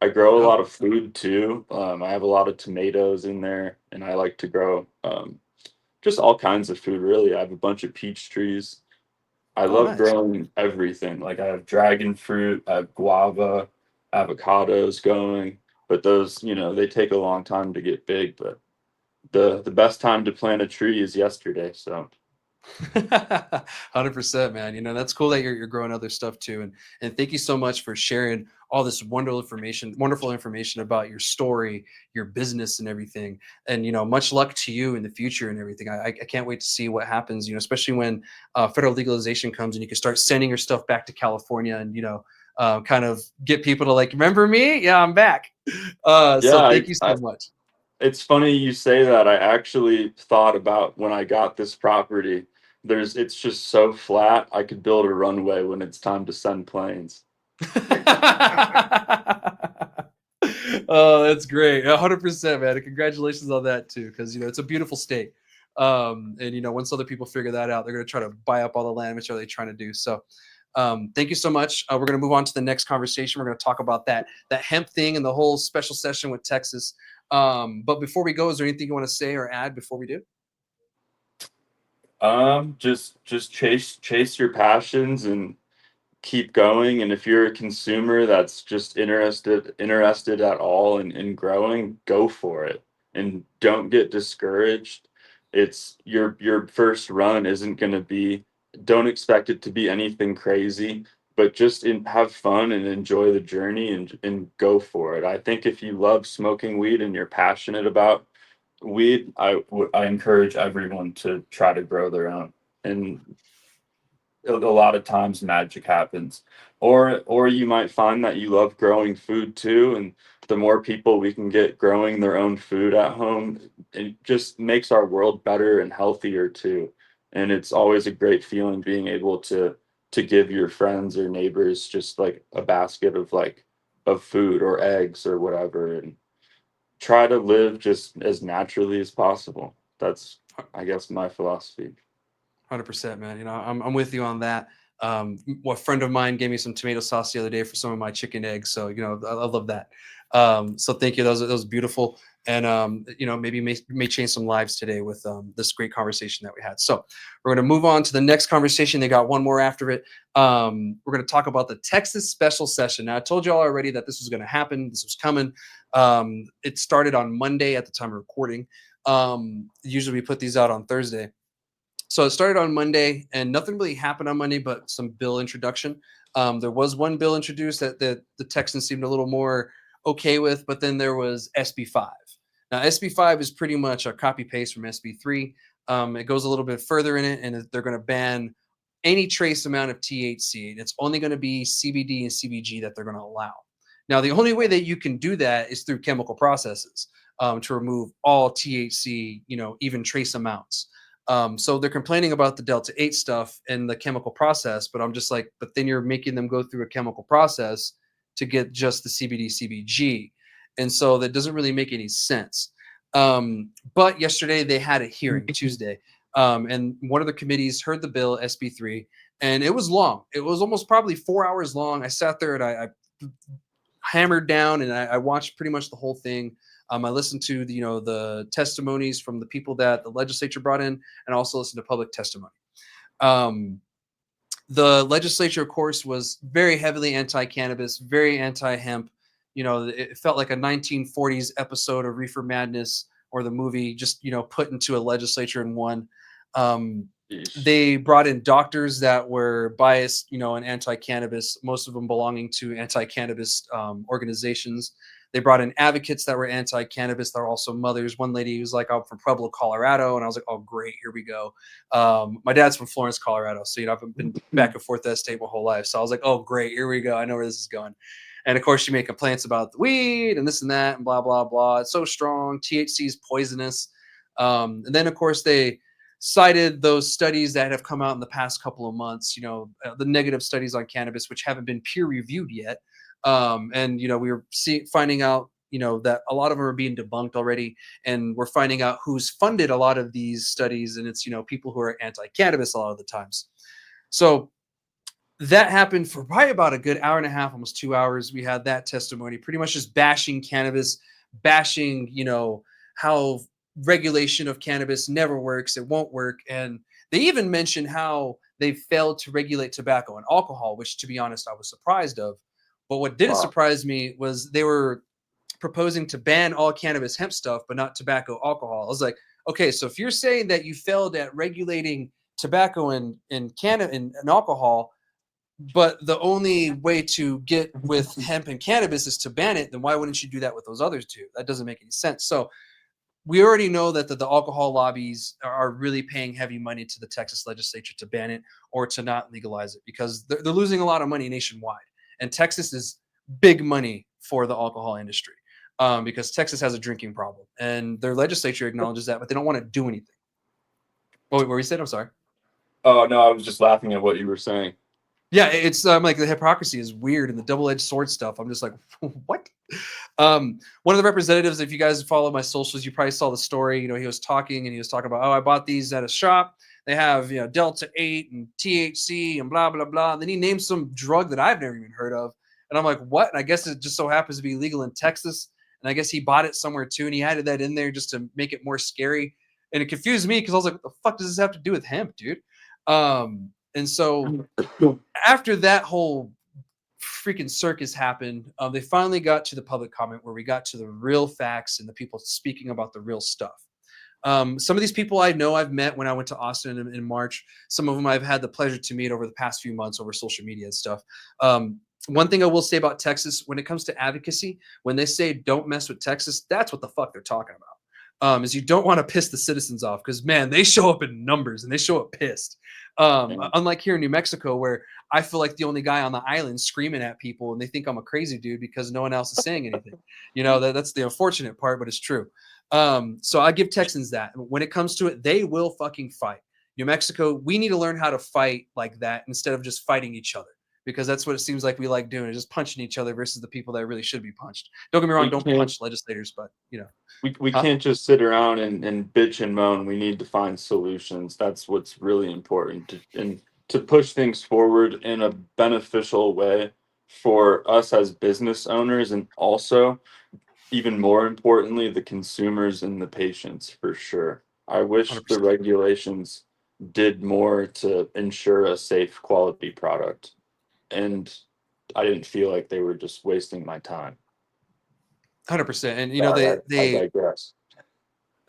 Speaker 2: I grow a
Speaker 1: No.
Speaker 2: lot of food too. I have a lot of tomatoes in there, and I like to grow just all kinds of food. Really, I have a bunch of peach trees. I
Speaker 1: Oh,
Speaker 2: love
Speaker 1: nice.
Speaker 2: growing everything. Like I have dragon fruit, I have guava, avocados going, but those, they take a long time to get big. But the best time to plant a tree is yesterday. So
Speaker 1: 100%, man. That's cool that you're growing other stuff too. And thank you so much for sharing all this wonderful information about your story, your business and everything. And, much luck to you in the future and everything. I can't wait to see what happens, especially when federal legalization comes and you can start sending your stuff back to California and, kind of get people to like, remember me? Yeah, I'm back.
Speaker 2: yeah,
Speaker 1: So thank you so much.
Speaker 2: it's funny you say that. I actually thought about when I got this property. It's just so flat. I could build a runway when it's time to send planes.
Speaker 1: Oh, that's great. 100%, man. And congratulations on that too, because it's a beautiful state. And once other people figure that out, they're going to try to buy up all the land, which are they trying to do. So, thank you so much. We're going to move on to the next conversation. We're going to talk about that hemp thing and the whole special session with Texas. But before we go, is there anything you want to say or add before we do?
Speaker 2: Just chase your passions and keep going. And if you're a consumer that's just interested at all in growing, go for it and don't get discouraged. It's your first run isn't going to be, don't expect it to be anything crazy, but just have fun and enjoy the journey and go for it. I think if you love smoking weed and you're passionate about weed, I encourage everyone to try to grow their own. And a lot of times magic happens, or you might find that you love growing food too, and the more people we can get growing their own food at home, it just makes our world better and healthier too. And it's always a great feeling being able to give your friends or neighbors just like a basket of of food or eggs or whatever, and try to live just as naturally as possible. That's, I guess, my philosophy.
Speaker 1: 100%, man. I'm with you on that. A friend of mine gave me some tomato sauce the other day for some of my chicken eggs. So, I love that. So thank you. That was beautiful. And, maybe may change some lives today with this great conversation that we had. So we're going to move on to the next conversation. They got one more after it. We're going to talk about the Texas special session. Now, I told you all already that this was going to happen. This was coming. It started on Monday at the time of recording. Usually we put these out on Thursday. So it started on Monday, and nothing really happened on Monday, but some bill introduction. There was one bill introduced that the Texans seemed a little more okay with, but then there was SB5. Now SB5 is pretty much a copy paste from SB3. It goes a little bit further in it, and they're going to ban any trace amount of THC. And it's only going to be CBD and CBG that they're going to allow. Now, the only way that you can do that is through chemical processes to remove all THC, even trace amounts. So they're complaining about the Delta 8 stuff and the chemical process, but I'm just like, but then you're making them go through a chemical process to get just the CBD, CBG. And so that doesn't really make any sense. But yesterday they had a hearing, Tuesday, and one of the committees heard the bill, SB3, and it was long. It was almost probably 4 hours long. I sat there and I hammered down and I watched pretty much the whole thing. I listened to the testimonies from the people that the legislature brought in, and also listened to public testimony. The legislature, of course, was very heavily anti-cannabis, very anti-hemp. It felt like a 1940s episode of Reefer Madness or the movie, just put into a legislature in one. They brought in doctors that were biased, and anti-cannabis, most of them belonging to anti-cannabis organizations. They brought in advocates that were anti-cannabis. That were also mothers. One lady was like, "I'm from Pueblo, Colorado," and I was like, "Oh, great, here we go." My dad's from Florence, Colorado, so I've been back and forth that state my whole life. So I was like, "Oh, great, here we go. I know where this is going." And of course, she made complaints about the weed and this and that and blah blah blah. It's so strong. THC is poisonous. And then, of course, they cited those studies that have come out in the past couple of months. The negative studies on cannabis, which haven't been peer reviewed yet. And we were finding out that a lot of them are being debunked already, and we're finding out who's funded a lot of these studies, and it's people who are anti-cannabis a lot of the times. So that happened for probably about a good hour and a half, almost 2 hours. We had that testimony, pretty much just bashing cannabis, bashing how regulation of cannabis never works, it won't work. And they even mentioned how they failed to regulate tobacco and alcohol, which, to be honest, I was surprised of. But what didn't surprise me was they were proposing to ban all cannabis hemp stuff, but not tobacco, alcohol. I was like, okay, so if you're saying that you failed at regulating tobacco and alcohol, but the only way to get with hemp and cannabis is to ban it, then why wouldn't you do that with those others two? That doesn't make any sense. So we already know that the alcohol lobbies are really paying heavy money to the Texas legislature to ban it or to not legalize it, because they're losing a lot of money nationwide. And Texas is big money for the alcohol industry because Texas has a drinking problem, and their legislature acknowledges that, but they don't want to do anything. What were you saying? I'm sorry.
Speaker 2: Oh, no, I was just laughing at what you were saying.
Speaker 1: Yeah, it's like the hypocrisy is weird, and the double-edged sword stuff. I'm just like, what? One of the representatives, if you guys follow my socials, you probably saw the story. He was talking, and he was talking about, oh, I bought these at a shop. They have Delta 8 and THC and blah blah blah. And then he named some drug that I've never even heard of, and I'm like, what? And I guess it just so happens to be legal in Texas, and I guess he bought it somewhere too, and he added that in there just to make it more scary. And it confused me because I was like, what the fuck does this have to do with hemp, dude? And so after that whole freaking circus happened, they finally got to the public comment where we got to the real facts and the people speaking about the real stuff. Some of these people I've met when I went to Austin in March. Some of them I've had the pleasure to meet over the past few months over social media and stuff. One thing I will say about Texas, when it comes to advocacy, when they say don't mess with Texas, that's what the fuck they're talking about. Is you don't want to piss the citizens off, because man, they show up in numbers and they show up pissed. Unlike here in New Mexico, where I feel like the only guy on the island screaming at people, and they think I'm a crazy dude because no one else is saying anything. That's the unfortunate part, but it's true. So I give Texans that. When it comes to it, they will fucking fight. New Mexico, we need to learn how to fight like that instead of just fighting each other, because that's what it seems like we like doing, just punching each other versus the people that really should be punched. Don't get me wrong, don't punch legislators, but
Speaker 2: we can't just sit around and bitch and moan. We need to find solutions. That's what's really important, and to push things forward in a beneficial way for us as business owners, and also, even more importantly, the consumers and the patients, for sure. I wish the
Speaker 1: 100%.
Speaker 2: regulations did more to ensure a safe quality product, and I didn't feel like they were just wasting my time.
Speaker 1: 100%. And
Speaker 2: Sorry, I
Speaker 1: they
Speaker 2: digress.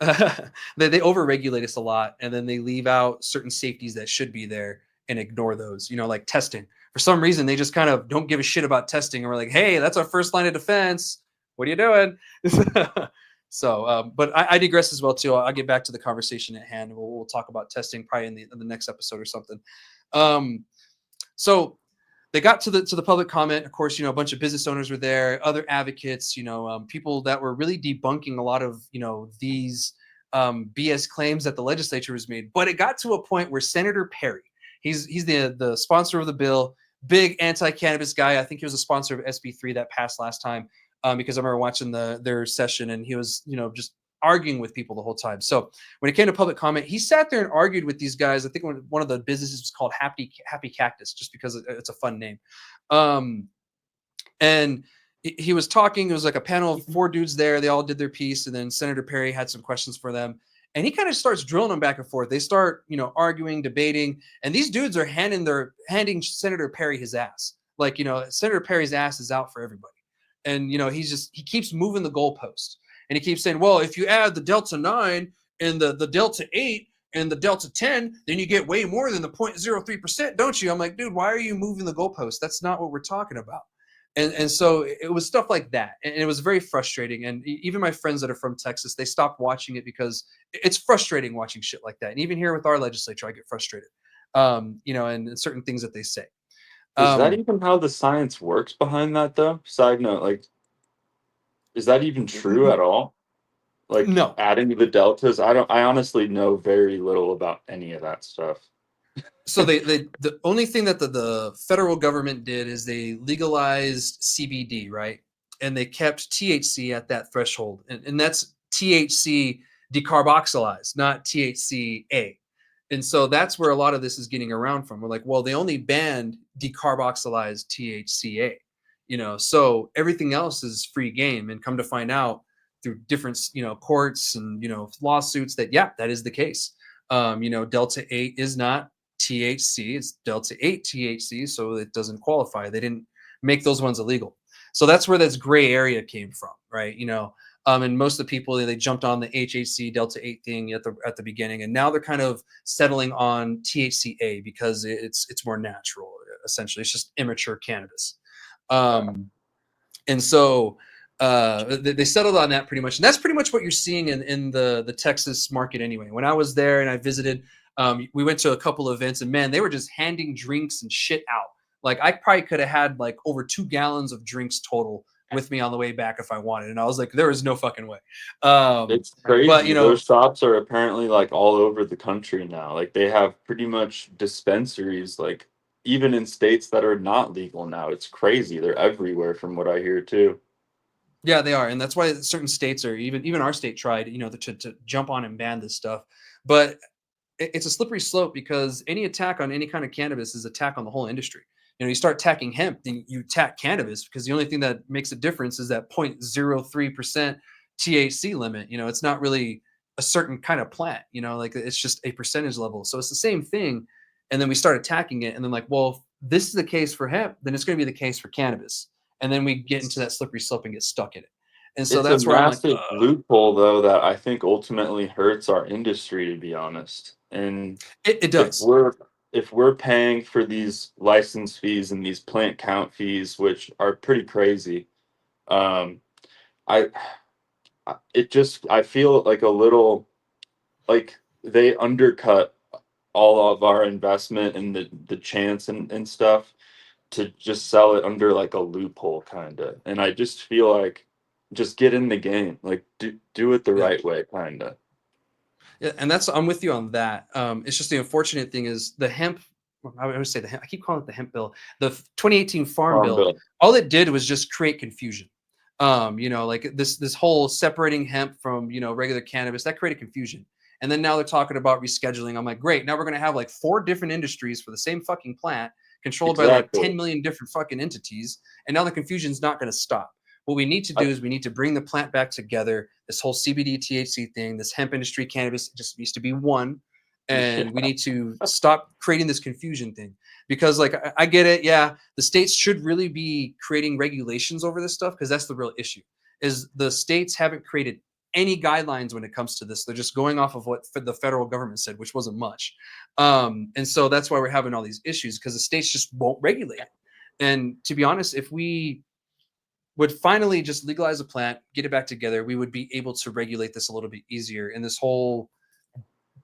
Speaker 1: They overregulate us a lot, and then they leave out certain safeties that should be there and ignore those. Like testing. For some reason, they just kind of don't give a shit about testing, and we're like, hey, that's our first line of defense. What are you doing? So, but I digress as well too. I'll get back to the conversation at hand. We'll talk about testing probably in the next episode or something. So they got to the public comment. Of course, a bunch of business owners were there, other advocates, people that were really debunking a lot of these BS claims that the legislature has made. But it got to a point where Senator Perry, he's the sponsor of the bill, big anti-cannabis guy. I think he was a sponsor of SB3 that passed last time, because I remember watching their session, and he was just arguing with people the whole time. So when it came to public comment, he sat there and argued with these guys. I think one of the businesses was called Happy Cactus, just because it's a fun name. And he was talking. It was like a panel of 4 dudes there. They all did their piece, and then Senator Perry had some questions for them. And he kind of starts drilling them back and forth. They start, arguing, debating, and these dudes are handing Senator Perry his ass. Like, Senator Perry's ass is out for everybody. And, he keeps moving the goalpost. And he keeps saying, well, if you add the Delta 9 and the Delta 8 and the Delta 10, then you get way more than the 0.03%, don't you? I'm like, dude, why are you moving the goalpost? That's not what we're talking about. And so it was stuff like that. And it was very frustrating. And even my friends that are from Texas, they stopped watching it because it's frustrating watching shit like that. And even here with our legislature, I get frustrated, and certain things that they say.
Speaker 2: Is that even how the science works behind that, though? Side note, like, is that even true at all? Like,
Speaker 1: No.
Speaker 2: adding the deltas? I honestly know very little about any of that stuff.
Speaker 1: So the only thing that the federal government did is they legalized CBD, right? And they kept THC at that threshold. And that's THC decarboxylized, not THCA. And so that's where a lot of this is getting around from. We're like, well, they only banned decarboxylized THCA, so everything else is free game. And come to find out through different, courts and, lawsuits that, yeah, that is the case. Delta 8 is not THC, it's Delta 8 THC, so it doesn't qualify. They didn't make those ones illegal. So that's where this gray area came from, right? And most of the people, they jumped on the HHC Delta 8 thing at the beginning, and now they're kind of settling on THCA because it's more natural. Essentially, it's just immature cannabis. And so they settled on that pretty much, and that's pretty much what you're seeing in the Texas market anyway. When I was there and I visited, we went to a couple of events, and man, they were just handing drinks and shit out. Like, I probably could have had like over 2 gallons of drinks total with me on the way back if I wanted. And I was like, there is no fucking way.
Speaker 2: It's crazy.
Speaker 1: But
Speaker 2: those shops are apparently like all over the country now. Like, they have pretty much dispensaries, like even in states that are not legal now. It's crazy. They're everywhere from what I hear too.
Speaker 1: Yeah, they are. And that's why certain states are, even our state tried, to jump on and ban this stuff. But it's a slippery slope, because any attack on any kind of cannabis is attack on the whole industry. You start attacking hemp, then you attack cannabis, because the only thing that makes a difference is that 0.03% THC limit. It's not really a certain kind of plant, like it's just a percentage level. So it's the same thing. And then we start attacking it. And then like, well, if this is the case for hemp, then it's going to be the case for cannabis. And then we get into that slippery slope and get stuck in it. And so that's where I'm like,
Speaker 2: massive loophole, though, that I think ultimately hurts our industry, to be honest. And
Speaker 1: it does.
Speaker 2: If we're paying for these license fees and these plant count fees, which are pretty crazy, I feel like a little like they undercut all of our investment and the chance and stuff to just sell it under like a loophole kind of. And I just feel like just get in the game, like do it the right way, kind of.
Speaker 1: Yeah, and I'm with you on that. It's just the unfortunate thing is the hemp. I would say I keep calling it the hemp bill. The 2018 Farm Bill. All it did was just create confusion. Like this whole separating hemp from regular cannabis, that created confusion. And then now they're talking about rescheduling. I'm like, great. Now we're gonna have like 4 different industries for the same fucking plant, controlled by like 10 million different fucking entities. And now the confusion's not gonna stop. What we need to do is we need to bring the plant back together. This whole CBD THC thing, this hemp industry, cannabis, just needs to be one. And we need to stop creating this confusion thing, because like, I get it. Yeah. The states should really be creating regulations over this stuff, because that's the real issue, is the states haven't created any guidelines when it comes to this. They're just going off of what the federal government said, which wasn't much. And so that's why we're having all these issues, because the states just won't regulate it. And to be honest, if we would finally just legalize a plant, get it back together, we would be able to regulate this a little bit easier. And this whole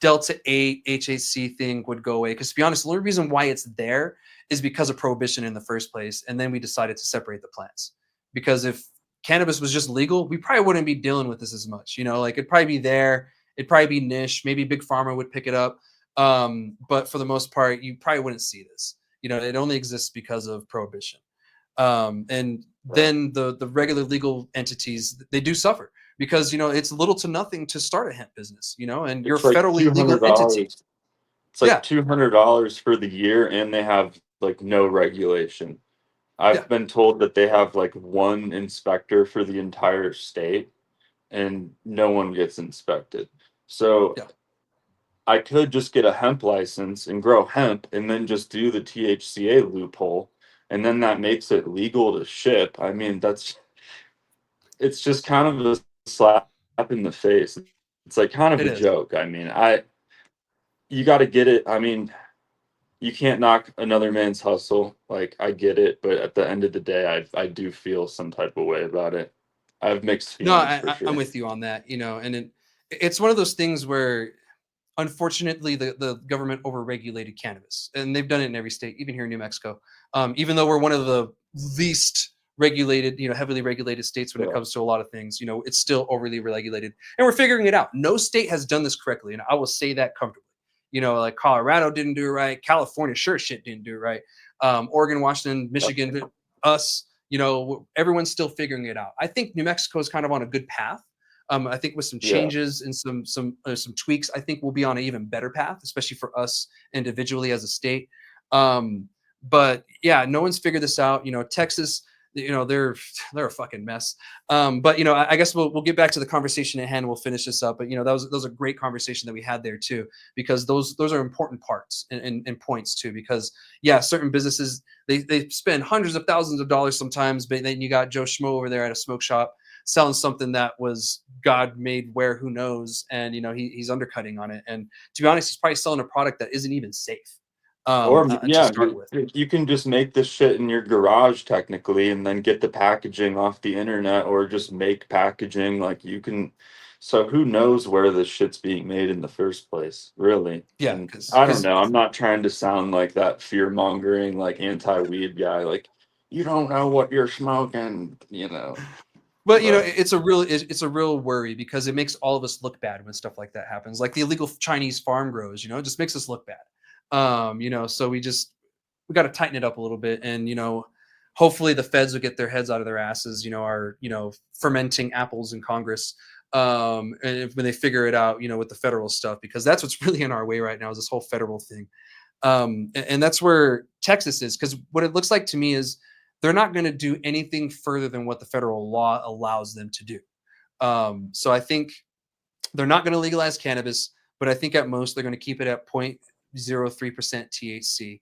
Speaker 1: Delta 8 HHC thing would go away. Because to be honest, the only reason why it's there is because of prohibition in the first place. And then we decided to separate the plants. Because if cannabis was just legal, we probably wouldn't be dealing with this as much. You know, like it'd probably be there, it'd probably be niche, maybe Big Pharma would pick it up. But for the most part, you probably wouldn't see this. You know, it only exists because of prohibition. And then the regular legal entities, they do suffer, because, you know, it's little to nothing to start a hemp business, you know, and you're
Speaker 2: It's like
Speaker 1: federally legal entity.
Speaker 2: $200. It's like
Speaker 1: Yeah.
Speaker 2: $200 for the year, and they have like no regulation. I've
Speaker 1: Yeah.
Speaker 2: been told that they have like one inspector for the entire state, and no one gets inspected. So
Speaker 1: Yeah.
Speaker 2: I could just get a hemp license and grow hemp and then just do the THCA loophole, and then that makes it legal to ship. I mean, it's just kind of a slap in the face. It's like kind of
Speaker 1: It
Speaker 2: a
Speaker 1: is.
Speaker 2: joke. I mean, you got to get it. I mean, you can't knock another man's hustle. Like, I get it, but at the end of the day, I do feel some type of way about it. I have mixed
Speaker 1: No,
Speaker 2: feelings for
Speaker 1: I'm
Speaker 2: sure.
Speaker 1: with you on that, you know, and it's one of those things where, unfortunately, the government overregulated cannabis, and they've done it in every state, even here in New Mexico. Even though we're one of the least regulated, you know, heavily regulated states when it
Speaker 2: Yeah.
Speaker 1: comes to a lot of things, you know, it's still overly regulated, and we're figuring it out. No state has done this correctly, and I will say that comfortably. You know, like Colorado didn't do it right. California sure shit didn't do it right. Oregon, Washington, Michigan, us, you know, everyone's still figuring it out. I think New Mexico is kind of on a good path. I think with some
Speaker 2: Yeah.
Speaker 1: changes and some tweaks, I think we'll be on an even better path, especially for us individually as a state. But yeah, no one's figured this out. You know, Texas, you know, they're a fucking mess. But you know, I guess we'll get back to the conversation at hand. We'll finish this up. But you know, that was a great conversation that we had there too, because those are important parts and points too. Because yeah, certain businesses, they spend hundreds of thousands of dollars sometimes, but then you got Joe Schmo over there at a smoke shop selling something that was God made where who knows, and you know he's undercutting on it. And to be honest, he's probably selling a product that isn't even safe
Speaker 2: Or
Speaker 1: to
Speaker 2: yeah,
Speaker 1: start with.
Speaker 2: you can just make this shit in your garage technically, and then get the packaging off the internet, or just make packaging. Like you can. So who knows where this shit's being made in the first place, really?
Speaker 1: Yeah,
Speaker 2: And I don't
Speaker 1: because
Speaker 2: know. I'm not trying to sound like that fear mongering, like anti-weed guy. Like you don't know what you're smoking, you know.
Speaker 1: but you know,
Speaker 2: But
Speaker 1: it's a real worry, because it makes all of us look bad when stuff like that happens. Like the illegal Chinese farm grows, you know, it just makes us look bad. You know, so we got to tighten it up a little bit, and you know, hopefully the feds will get their heads out of their asses. You know, our fermenting apples in Congress, and when they figure it out, you know, with the federal stuff, because that's what's really in our way right now is this whole federal thing. And that's where Texas is, because what it looks like to me is they're not going to do anything further than what the federal law allows them to do. So I think they're not going to legalize cannabis, but I think at most they're going to keep it at 0.03% THC.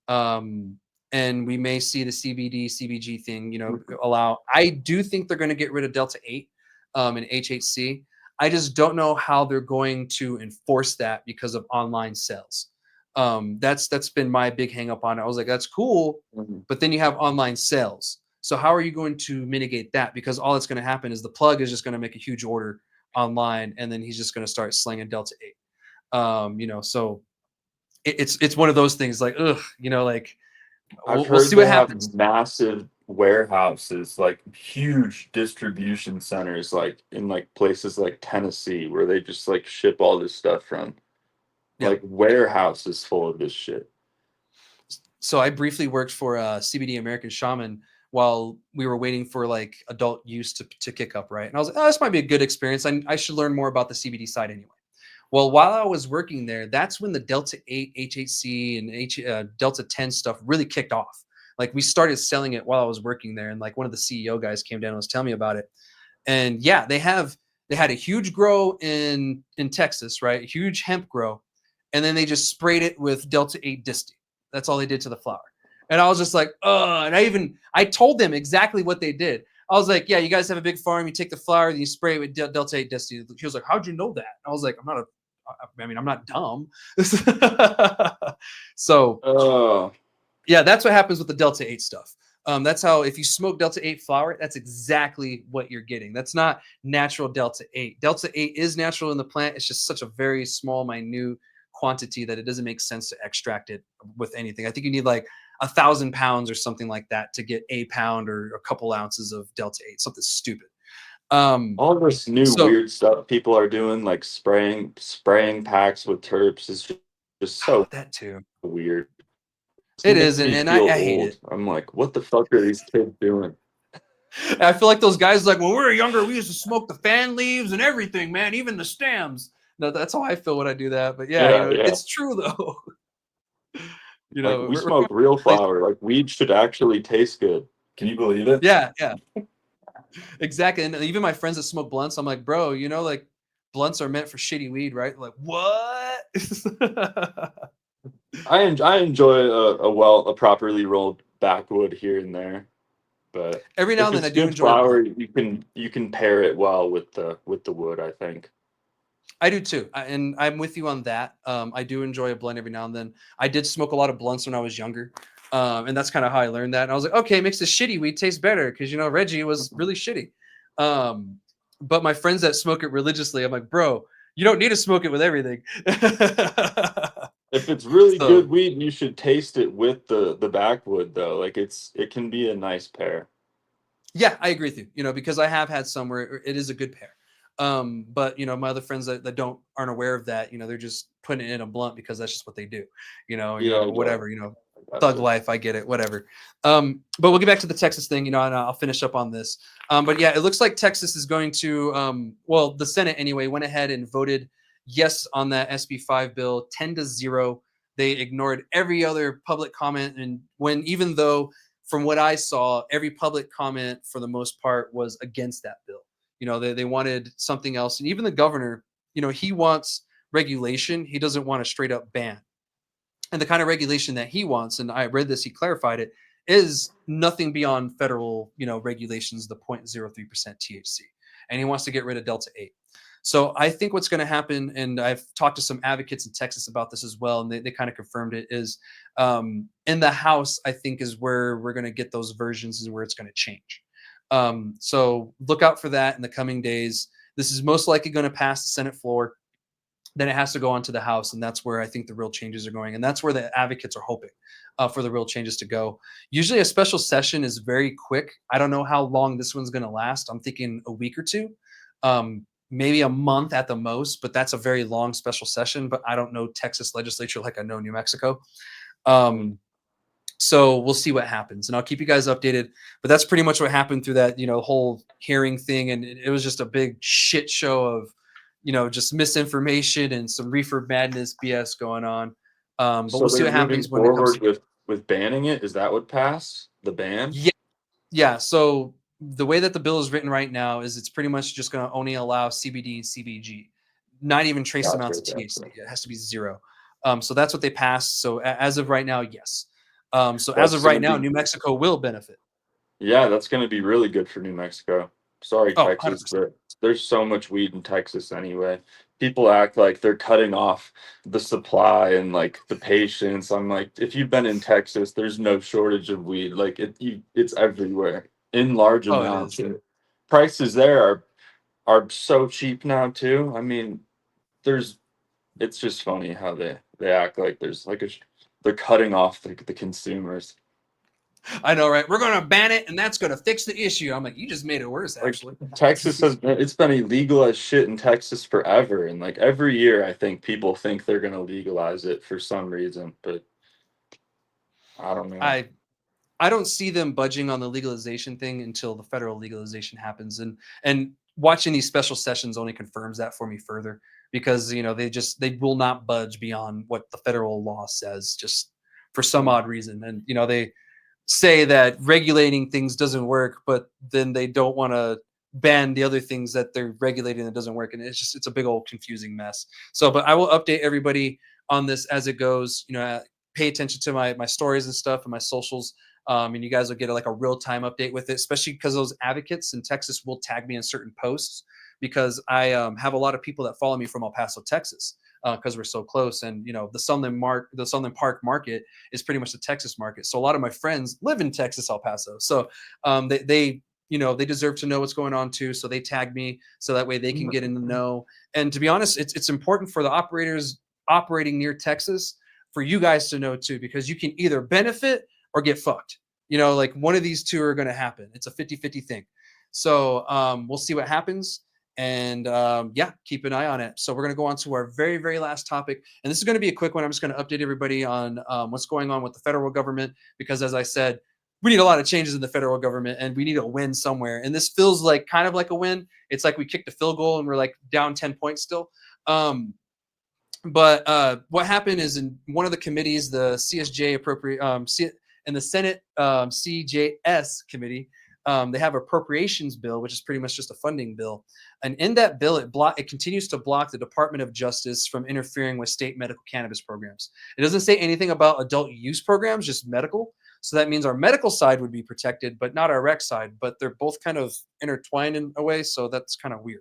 Speaker 1: Um, and we may see the CBD, CBG thing, you know, allow. I do think they're going to get rid of Delta 8 and HHC. I just don't know how they're going to enforce that because of online sales. That's been my big hang up on it. I was like, that's cool,
Speaker 2: Mhm.
Speaker 1: but then you have online sales. So how are you going to mitigate that? Because all that's going to happen is the plug is just going to make a huge order online, and then he's just going to start slinging Delta 8. You know, so it's one of those things like, ugh, you know, like
Speaker 2: I've
Speaker 1: we'll
Speaker 2: heard
Speaker 1: see what
Speaker 2: they have
Speaker 1: happens.
Speaker 2: massive warehouses, like huge distribution centers, like in like places like Tennessee, where they just like ship all this stuff from.
Speaker 1: Yeah.
Speaker 2: Like warehouses full of this shit.
Speaker 1: So I briefly worked for CBD American Shaman while we were waiting for like adult use to kick up, right? And I was like, oh, this might be a good experience. I should learn more about the CBD side anyway. Well, while I was working there, that's when the Delta 8 HHC and Delta 10 stuff really kicked off. Like we started selling it while I was working there, and like one of the CEO guys came down and was telling me about it. And yeah, they had a huge grow in Texas, right? A huge hemp grow, and then they just sprayed it with Delta 8 Disty. That's all they did to the flower. And I was just like, and I told them exactly what they did. I was like, yeah, you guys have a big farm. You take the flower, then you spray it with Delta 8 destiny. He was like, how'd you know that? I was like, I'm not dumb. So
Speaker 2: Oh,
Speaker 1: yeah, that's what happens with the Delta 8 stuff. That's how, if you smoke Delta 8 flower, that's exactly what you're getting. That's not natural Delta 8. Delta 8 is natural in the plant. It's just such a very small, minute quantity that it doesn't make sense to extract it with anything. I think you need like 1,000 pounds or something like that to get a pound or a couple ounces of Delta 8, something stupid.
Speaker 2: all this new
Speaker 1: So
Speaker 2: weird stuff people are doing, like spraying packs with terps, is just so
Speaker 1: that too.
Speaker 2: weird. It
Speaker 1: It
Speaker 2: makes
Speaker 1: is,
Speaker 2: me
Speaker 1: and
Speaker 2: feel
Speaker 1: I hate it.
Speaker 2: old. I'm like, what the fuck are these kids doing?
Speaker 1: I feel like those guys like when we were younger, we used to smoke the fan leaves and everything, man, even the stems. No, that's how I feel when I do that. But yeah,
Speaker 2: Yeah, yeah.
Speaker 1: it's true though.
Speaker 2: Like we
Speaker 1: We're
Speaker 2: smoke real
Speaker 1: place.
Speaker 2: flower. Like weed should actually taste good. Can you believe it?
Speaker 1: Yeah, yeah, exactly. And even my friends that smoke blunts, I'm like, bro, like blunts are meant for shitty weed, right? Like what?
Speaker 2: I enjoy a properly rolled backwood here and there, but
Speaker 1: Every now
Speaker 2: if
Speaker 1: and then I
Speaker 2: it's
Speaker 1: do
Speaker 2: good
Speaker 1: enjoy a
Speaker 2: flower,
Speaker 1: blunt.
Speaker 2: you can pair it well with the wood, I think.
Speaker 1: I do too, and I'm with you on that. I do enjoy a blunt every now and then. I did smoke a lot of blunts when I was younger, and that's kind of how I learned that. And I was like, okay, it makes the shitty weed taste better because Reggie was really shitty. Um, but my friends that smoke it religiously, I'm like, bro, you don't need to smoke it with everything.
Speaker 2: If it's really good
Speaker 1: So
Speaker 2: weed, you should taste it with the backwood though. Like it can be a nice pair.
Speaker 1: yeah, I agree with you. Because I have had some where it is a good pair. But my other friends that aren't aware of that, they're just putting it in a blunt because that's just what they do,
Speaker 2: Yeah, I got it.
Speaker 1: whatever,
Speaker 2: I
Speaker 1: thug
Speaker 2: gotcha.
Speaker 1: life. I get it, whatever. But we'll get back to the Texas thing, and I'll finish up on this. But yeah, it looks like Texas is going to, well, the Senate anyway went ahead and voted yes on that SB5 bill, 10-0. They ignored every other public comment, and even though from what I saw, every public comment for the most part was against that bill. They wanted something else. And even the governor, he wants regulation. He doesn't want a straight up ban. And the kind of regulation that he wants, and I read this, he clarified it, is nothing beyond federal, regulations, the 0.03% THC. And he wants to get rid of Delta 8. So I think what's going to happen, and I've talked to some advocates in Texas about this as well, and they kind of confirmed it, is in the House, I think, is where we're going to get those versions and where it's going to change. So look out for that in the coming days. This is most likely going to pass the Senate floor. Then it has to go on to the House, and that's where I think the real changes are going, and that's where the advocates are hoping for the real changes to go. Usually, a special session is very quick. I don't know how long this one's going to last. I'm thinking a week or two, maybe a month at the most, but that's a very long special session. But I don't know Texas legislature like I know New Mexico.
Speaker 2: Mm.
Speaker 1: So we'll see what happens, and I'll keep you guys updated. But that's pretty much what happened through that, whole hearing thing, and it was just a big shit show of, just misinformation and some reefer madness BS going on. But
Speaker 2: So
Speaker 1: we'll see
Speaker 2: they're
Speaker 1: what
Speaker 2: moving
Speaker 1: happens when it comes to
Speaker 2: forward with banning it. Is that what passed? The ban?
Speaker 1: yeah, yeah. So the way that the bill is written right now is it's pretty much just going to only allow CBD and CBG, not even trace
Speaker 2: Gotcha,
Speaker 1: amounts of THC.
Speaker 2: gotcha.
Speaker 1: It has to be zero. So that's what they passed. So as of right now, yes. So as
Speaker 2: That's
Speaker 1: of right
Speaker 2: gonna
Speaker 1: now,
Speaker 2: be
Speaker 1: New Mexico will benefit.
Speaker 2: Yeah, that's gonna be really good for New Mexico. Sorry,
Speaker 1: Oh,
Speaker 2: Texas,
Speaker 1: 100%.
Speaker 2: but there's so much weed in Texas anyway. People act like they're cutting off the supply and like the patience. I'm like, if you've been in Texas, there's no shortage of weed. Like it's everywhere in large
Speaker 1: Oh, it
Speaker 2: amounts,
Speaker 1: is.
Speaker 2: and prices there are so cheap now too. I mean, there's it's just funny how they act like there's like they're cutting off the consumers.
Speaker 1: I know, right? We're going to ban it, and that's going to fix the issue. I'm like, you just made it worse,
Speaker 2: Like
Speaker 1: actually.
Speaker 2: Texas it's been illegal as shit in Texas forever, and like every year I think people think they're gonna legalize it for some reason, but I don't know.
Speaker 1: I I don't see them budging on the legalization thing until the federal legalization happens, and watching these special sessions only confirms that for me further, because they will not budge beyond what the federal law says, just for some
Speaker 2: Mm.
Speaker 1: odd reason. And they say that regulating things doesn't work, but then they don't want to ban the other things that they're regulating that doesn't work, and it's a big old confusing mess. So, but I will update everybody on this as it goes. Pay attention to my stories and stuff and my socials. and you guys will get like a real-time update with it, especially because those advocates in Texas will tag me in certain posts, because I have a lot of people that follow me from El Paso, Texas, because we're so close. And the Sunland Park market is pretty much the Texas market. So a lot of my friends live in Texas, El Paso. So they deserve to know what's going on too. So they tag me so that way they can get in the know. And to be honest, it's important for the operators operating near Texas for you guys to know too, because you can either benefit or get fucked. Like one of these two are going to happen. It's a 50-50 thing. So we'll see what happens. And keep an eye on it. So we're going to go on to our very, very last topic. And this is going to be a quick one. I'm just going to update everybody on what's going on with the federal government, because as I said, we need a lot of changes in the federal government and we need a win somewhere. And this feels like kind of like a win. It's like we kicked a field goal and we're like down 10 points still. But what happened is, in one of the committees, the CSJ and the Senate CJS committee, they have appropriations bill, which is pretty much just a funding bill. And in that bill, it continues to block the Department of Justice from interfering with state medical cannabis programs. It doesn't say anything about adult use programs, just medical. So that means our medical side would be protected, but not our rec side. But they're both kind of intertwined in a way. So that's kind of weird.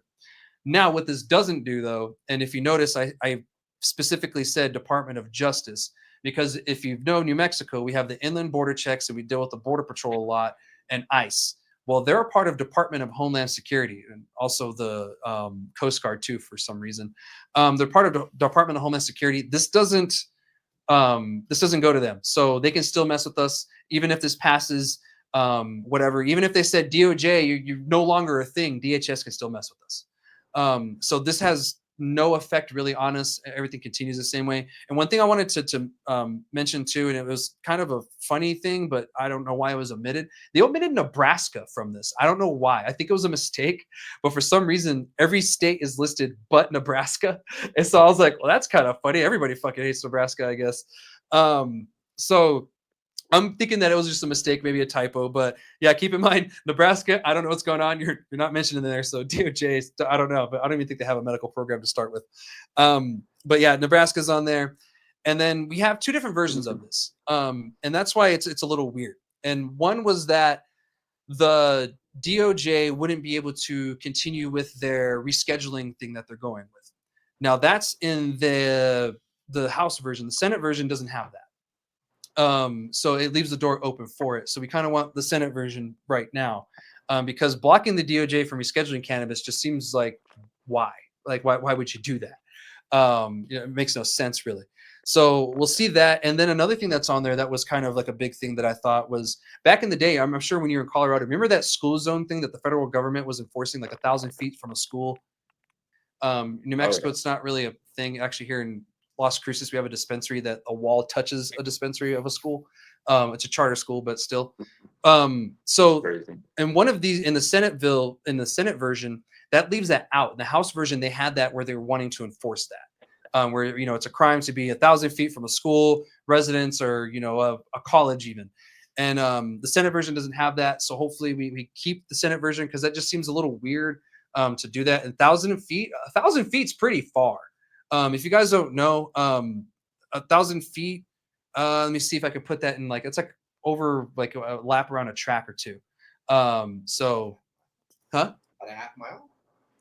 Speaker 1: Now, what this doesn't do, though, and if you notice, I specifically said Department of Justice, because if you know New Mexico, we have the inland border checks and we deal with the Border Patrol a lot, and ICE. Well, they're a part of Department of Homeland Security, and also the Coast Guard too, for some reason. They're part of the Department of Homeland Security. This doesn't go to them, so they can still mess with us even if this passes. Whatever, even if they said DOJ, you're no longer a thing, DHS can still mess with us. So this has no effect really on us. Everything continues the same way. And one thing I wanted to mention too, and it was kind of a funny thing, but I don't know why it was omitted. They omitted Nebraska from this. I don't know why. I think it was a mistake, but for some reason, every state is listed but Nebraska. And so I was like, well, that's kind of funny. Everybody fucking hates Nebraska, I guess. So I'm thinking that it was just a mistake, maybe a typo, but yeah, keep in mind, Nebraska, I don't know what's going on. You're not mentioning there. So DOJ, I don't know, but I don't even think they have a medical program to start with. But yeah, Nebraska's on there. And then we have two different versions of this. And that's why it's a little weird. And one was that the DOJ wouldn't be able to continue with their rescheduling thing that they're going with. Now that's in the House version. The Senate version doesn't have that. So it leaves the door open for it. So we kind of want the Senate version right now, because blocking the DOJ from rescheduling cannabis just seems like, why? Like, why would you do that? It makes no sense really. So we'll see that. And then another thing that's on there that was kind of like a big thing that I thought was, back in the day, I'm sure when you were in Colorado, remember that school zone thing that the federal government was enforcing, like 1,000 feet from a school? New Mexico, it's not really a thing. Actually, here in Las Cruces, we have a dispensary that a wall touches a dispensary of a school. It's a charter school, but still. So, and one of these in the Senate bill, in the Senate version, that leaves that out. In the House version, they had that where they were wanting to enforce that, where it's a crime to be 1,000 feet from a school, residence, or a college even. And the Senate version doesn't have that. So hopefully we keep the Senate version, because that just seems a little weird to do that. And 1,000 feet's pretty far. If you guys don't know, 1,000 feet, let me see if I can put that in, like, it's like over like a lap around a track or two. So, huh?
Speaker 3: About a half mile?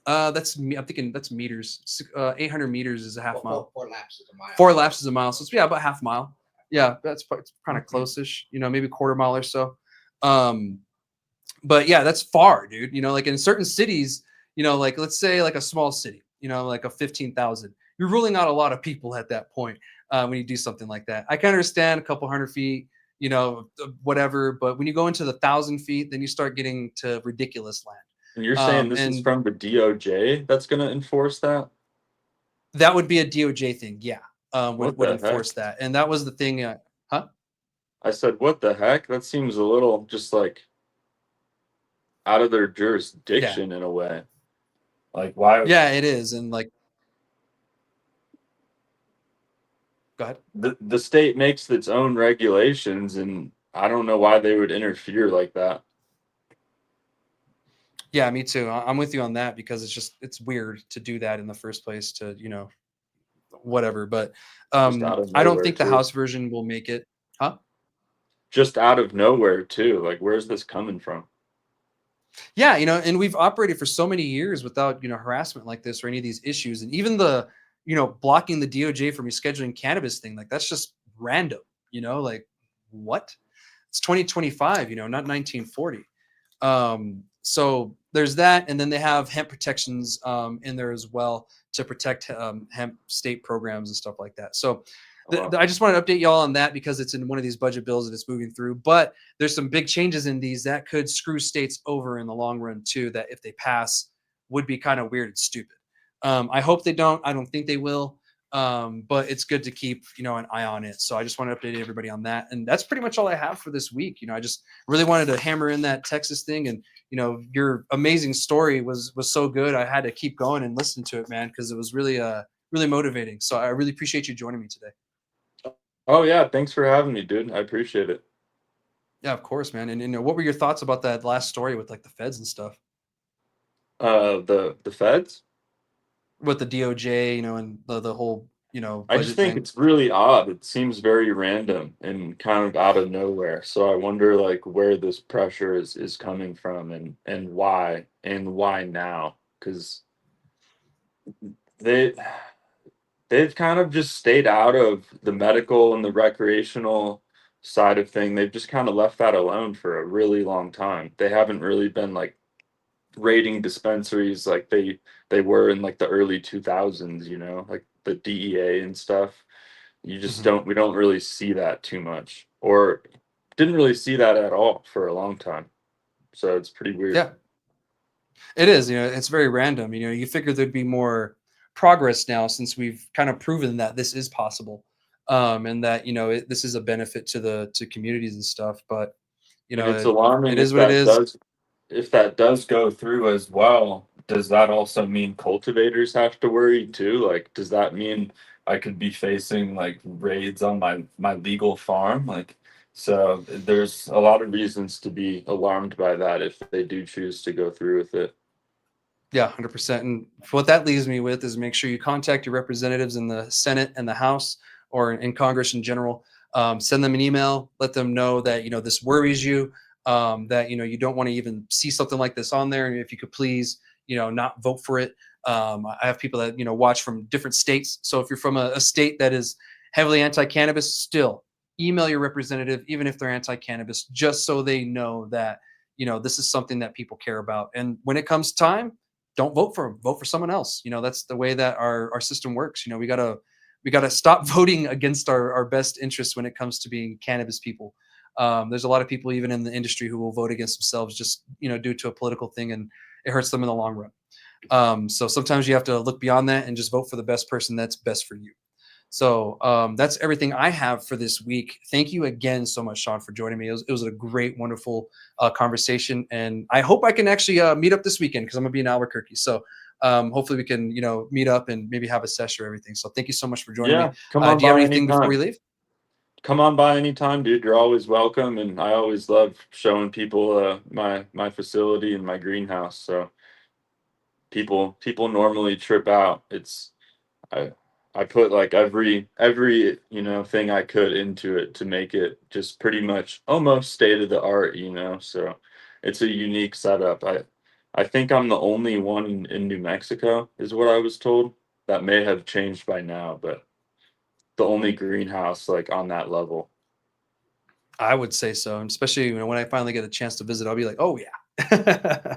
Speaker 1: I'm thinking that's meters. 800 meters is a half mile.
Speaker 3: 4 laps is a mile.
Speaker 1: 4 laps is a mile. So it's, yeah, about half mile. Yeah, it's kind of close-ish, maybe quarter mile or so. But yeah, that's far, dude. Like in certain cities, like let's say like a small city, like a 15,000. You're ruling out a lot of people at that point when you do something like that. I can understand a couple hundred feet, whatever. But when you go into the 1,000 feet, then you start getting to ridiculous land.
Speaker 2: And you're saying this is from the DOJ that's going to enforce that?
Speaker 1: That would be a DOJ thing, yeah. Would enforce that. And that was the thing. Huh?
Speaker 2: I said, what the heck? That seems a little just like out of their jurisdiction in a way. Like, why?
Speaker 1: Yeah, it is. And like, go ahead.
Speaker 2: The state makes its own regulations, and I don't know why they would interfere like that.
Speaker 1: Yeah, me too. I'm with you on that, because it's weird to do that in the first place, to, whatever. But I don't think the House version will make it. Huh?
Speaker 2: just out of nowhere too. Like, where's this coming from?
Speaker 1: Yeah, and we've operated for so many years without, harassment like this or any of these issues. And even the, blocking the DOJ from rescheduling cannabis thing, like that's just random, like what? It's 2025, not 1940. So there's that. And then they have hemp protections in there as well to protect hemp state programs and stuff like that. So I just want to update y'all on that because it's in one of these budget bills that it's moving through. But there's some big changes in these that could screw states over in the long run too. That if they pass, would be kind of weird and stupid. I hope they don't. I don't think they will. But it's good to keep an eye on it. So I just want to update everybody on that, and that's pretty much all I have for this week. I just really wanted to hammer in that Texas thing, and your amazing story was so good. I had to keep going and listen to it, man, because it was really really motivating. So I really appreciate you joining me today.
Speaker 2: Oh yeah, thanks for having me, dude. I appreciate it.
Speaker 1: Yeah, of course, man. And what were your thoughts about that last story with like the feds and stuff?
Speaker 2: The feds?
Speaker 1: With the DOJ, and the whole,
Speaker 2: I just
Speaker 1: budget
Speaker 2: think
Speaker 1: thing.
Speaker 2: it's really odd. It seems very random and kind of out of nowhere. So I wonder like where this pressure is coming from and why now? Because they they've kind of just stayed out of the medical and the recreational side of thing. They've just kind of left that alone for a really long time. They haven't really been like raiding dispensaries like they were in like the early 2000s, like the DEA and stuff. You just
Speaker 1: Mhm.
Speaker 2: don't really see that too much, or didn't really see that at all for a long time. So it's pretty weird.
Speaker 1: Yeah, it is. It's very random. You figure there'd be more progress now since we've kind of proven that this is possible, and that this is a benefit to communities and stuff. But
Speaker 2: And it's
Speaker 1: it
Speaker 2: alarming
Speaker 1: is what it is.
Speaker 2: if that does go through as well. Does that also mean cultivators have to worry too? Like, does that mean I could be facing like raids on my legal farm? Like, so there's a lot of reasons to be alarmed by that if they do choose to go through with it.
Speaker 1: Yeah, 100%. And what that leaves me with is make sure you contact your representatives in the Senate and the House or in Congress in general. Send them an email, let them know that, this worries you, that, you don't want to even see something like this on there. And if you could please, not vote for it. I have people that, watch from different states. So if you're from a state that is heavily anti cannabis, still email your representative, even if they're anti cannabis, just so they know that, this is something that people care about. And when it comes time, don't vote for them. Vote for someone else. That's the way that our system works. We gotta stop voting against our best interests when it comes to being cannabis people. There's a lot of people even in the industry who will vote against themselves just due to a political thing, and it hurts them in the long run. So sometimes you have to look beyond that and just vote for the best person that's best for you. So that's everything I have for this week. Thank you again so much, Sean, for joining me. It was a great, wonderful conversation, and I hope I can actually meet up this weekend because I'm gonna be in Albuquerque. So hopefully we can, meet up and maybe have a session or everything. So thank you so much for joining me.
Speaker 2: Yeah, come on
Speaker 1: Do you have
Speaker 2: by
Speaker 1: anything before we
Speaker 2: anytime.
Speaker 1: leave?
Speaker 2: Come on by anytime, dude. You're always welcome, and I always love showing people my facility and my greenhouse. So people normally trip out. I I put like every thing I could into it to make it just pretty much almost state of the art. So it's a unique setup. I think I'm the only one in New Mexico, is what I was told. That may have changed by now, but the only greenhouse like on that level.
Speaker 1: I would say so, and especially when I finally get a chance to visit, I'll be like, oh yeah.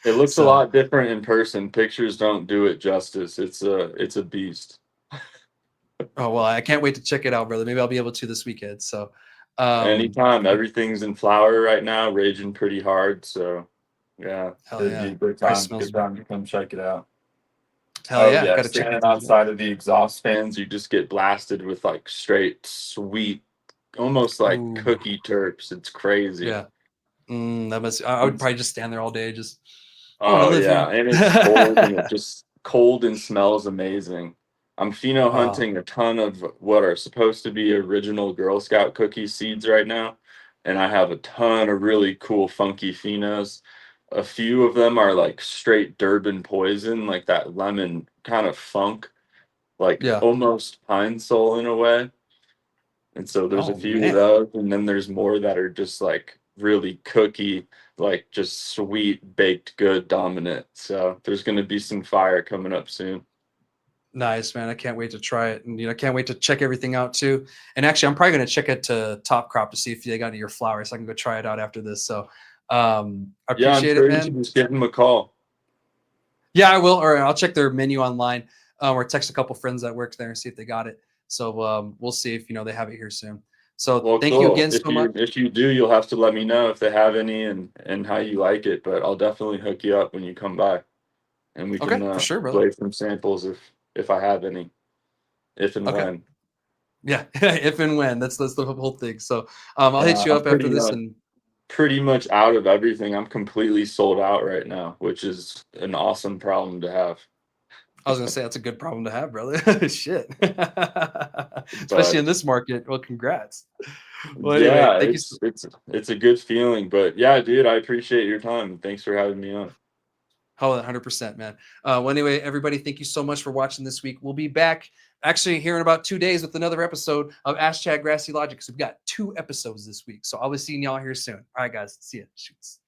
Speaker 2: It looks a
Speaker 1: So
Speaker 2: lot different in person. Pictures don't do it justice. It's a beast.
Speaker 1: oh well, I can't wait to check it out, brother. Maybe I'll be able to this weekend. So um,
Speaker 2: Anytime, everything's in flower right now, raging pretty hard. So yeah,
Speaker 1: hell
Speaker 2: it'd be
Speaker 1: yeah,
Speaker 2: a
Speaker 1: probably smells.
Speaker 2: good time to come check it out.
Speaker 1: Hell
Speaker 2: Oh
Speaker 1: yeah,
Speaker 2: yeah,
Speaker 1: got to check
Speaker 2: standing
Speaker 1: these things out.
Speaker 2: outside of the exhaust fans, you just get blasted with like straight sweet, almost like
Speaker 1: Ooh,
Speaker 2: cookie terps. It's crazy.
Speaker 1: yeah. That must. I would
Speaker 2: It's
Speaker 1: probably just stand there all day. Just I want to
Speaker 2: Oh
Speaker 1: live
Speaker 2: yeah,
Speaker 1: here.
Speaker 2: and it's cold and it just cold and smells amazing. I'm pheno
Speaker 1: Oh
Speaker 2: hunting a ton of what are supposed to be original Girl Scout cookie seeds right now, and I have a ton of really cool funky phenos. A few of them are like straight Durban poison, like that lemon kind of funk, like
Speaker 1: yeah.
Speaker 2: almost pine sol in a way. And so there's a
Speaker 1: Oh
Speaker 2: few of
Speaker 1: man.
Speaker 2: those, and then there's more that are just like really cookie, like just sweet baked good dominant. So there's going to be some fire coming up soon.
Speaker 1: Nice, man. I can't wait to try it. And I can't wait to check everything out too. And actually, I'm probably gonna check it to Top Crop to see if they got any of your flowers. So I can go try it out after this. So I
Speaker 2: Yeah, I'm
Speaker 1: appreciate it,
Speaker 2: sure you should
Speaker 1: man.
Speaker 2: just give them a call.
Speaker 1: Yeah, I will, or I'll check their menu online, or text a couple friends that work there and see if they got it. So we'll see if they have it here soon. So
Speaker 2: Well,
Speaker 1: thank you
Speaker 2: cool.
Speaker 1: again so much.
Speaker 2: If you do, you'll have to let me know if they have any and how you like it. But I'll definitely hook you up when you come by, and we
Speaker 1: Okay,
Speaker 2: can
Speaker 1: for sure, brother.
Speaker 2: play some samples if I have any, if and
Speaker 1: Okay.
Speaker 2: when.
Speaker 1: Yeah, if and when. That's the whole thing. So I'll hit you
Speaker 2: I'm
Speaker 1: up after this, and
Speaker 2: pretty much out of everything. I'm completely sold out right now, which is an awesome problem to have.
Speaker 1: I was gonna say that's a good problem to have, brother. Shit. Especially in
Speaker 2: But
Speaker 1: this market. Well, congrats. Well, anyway,
Speaker 2: yeah,
Speaker 1: thank you so.
Speaker 2: it's a good feeling. But yeah, dude, I appreciate your time. Thanks for having me on.
Speaker 1: Oh, 100%, man. Well, anyway, everybody, thank you so much for watching this week. We'll be back actually here in about 2 days with another episode of Ask Chad Grassy Logic. So we've got 2 episodes this week. So I'll be seeing y'all here soon. All right, guys. See ya. Shoots.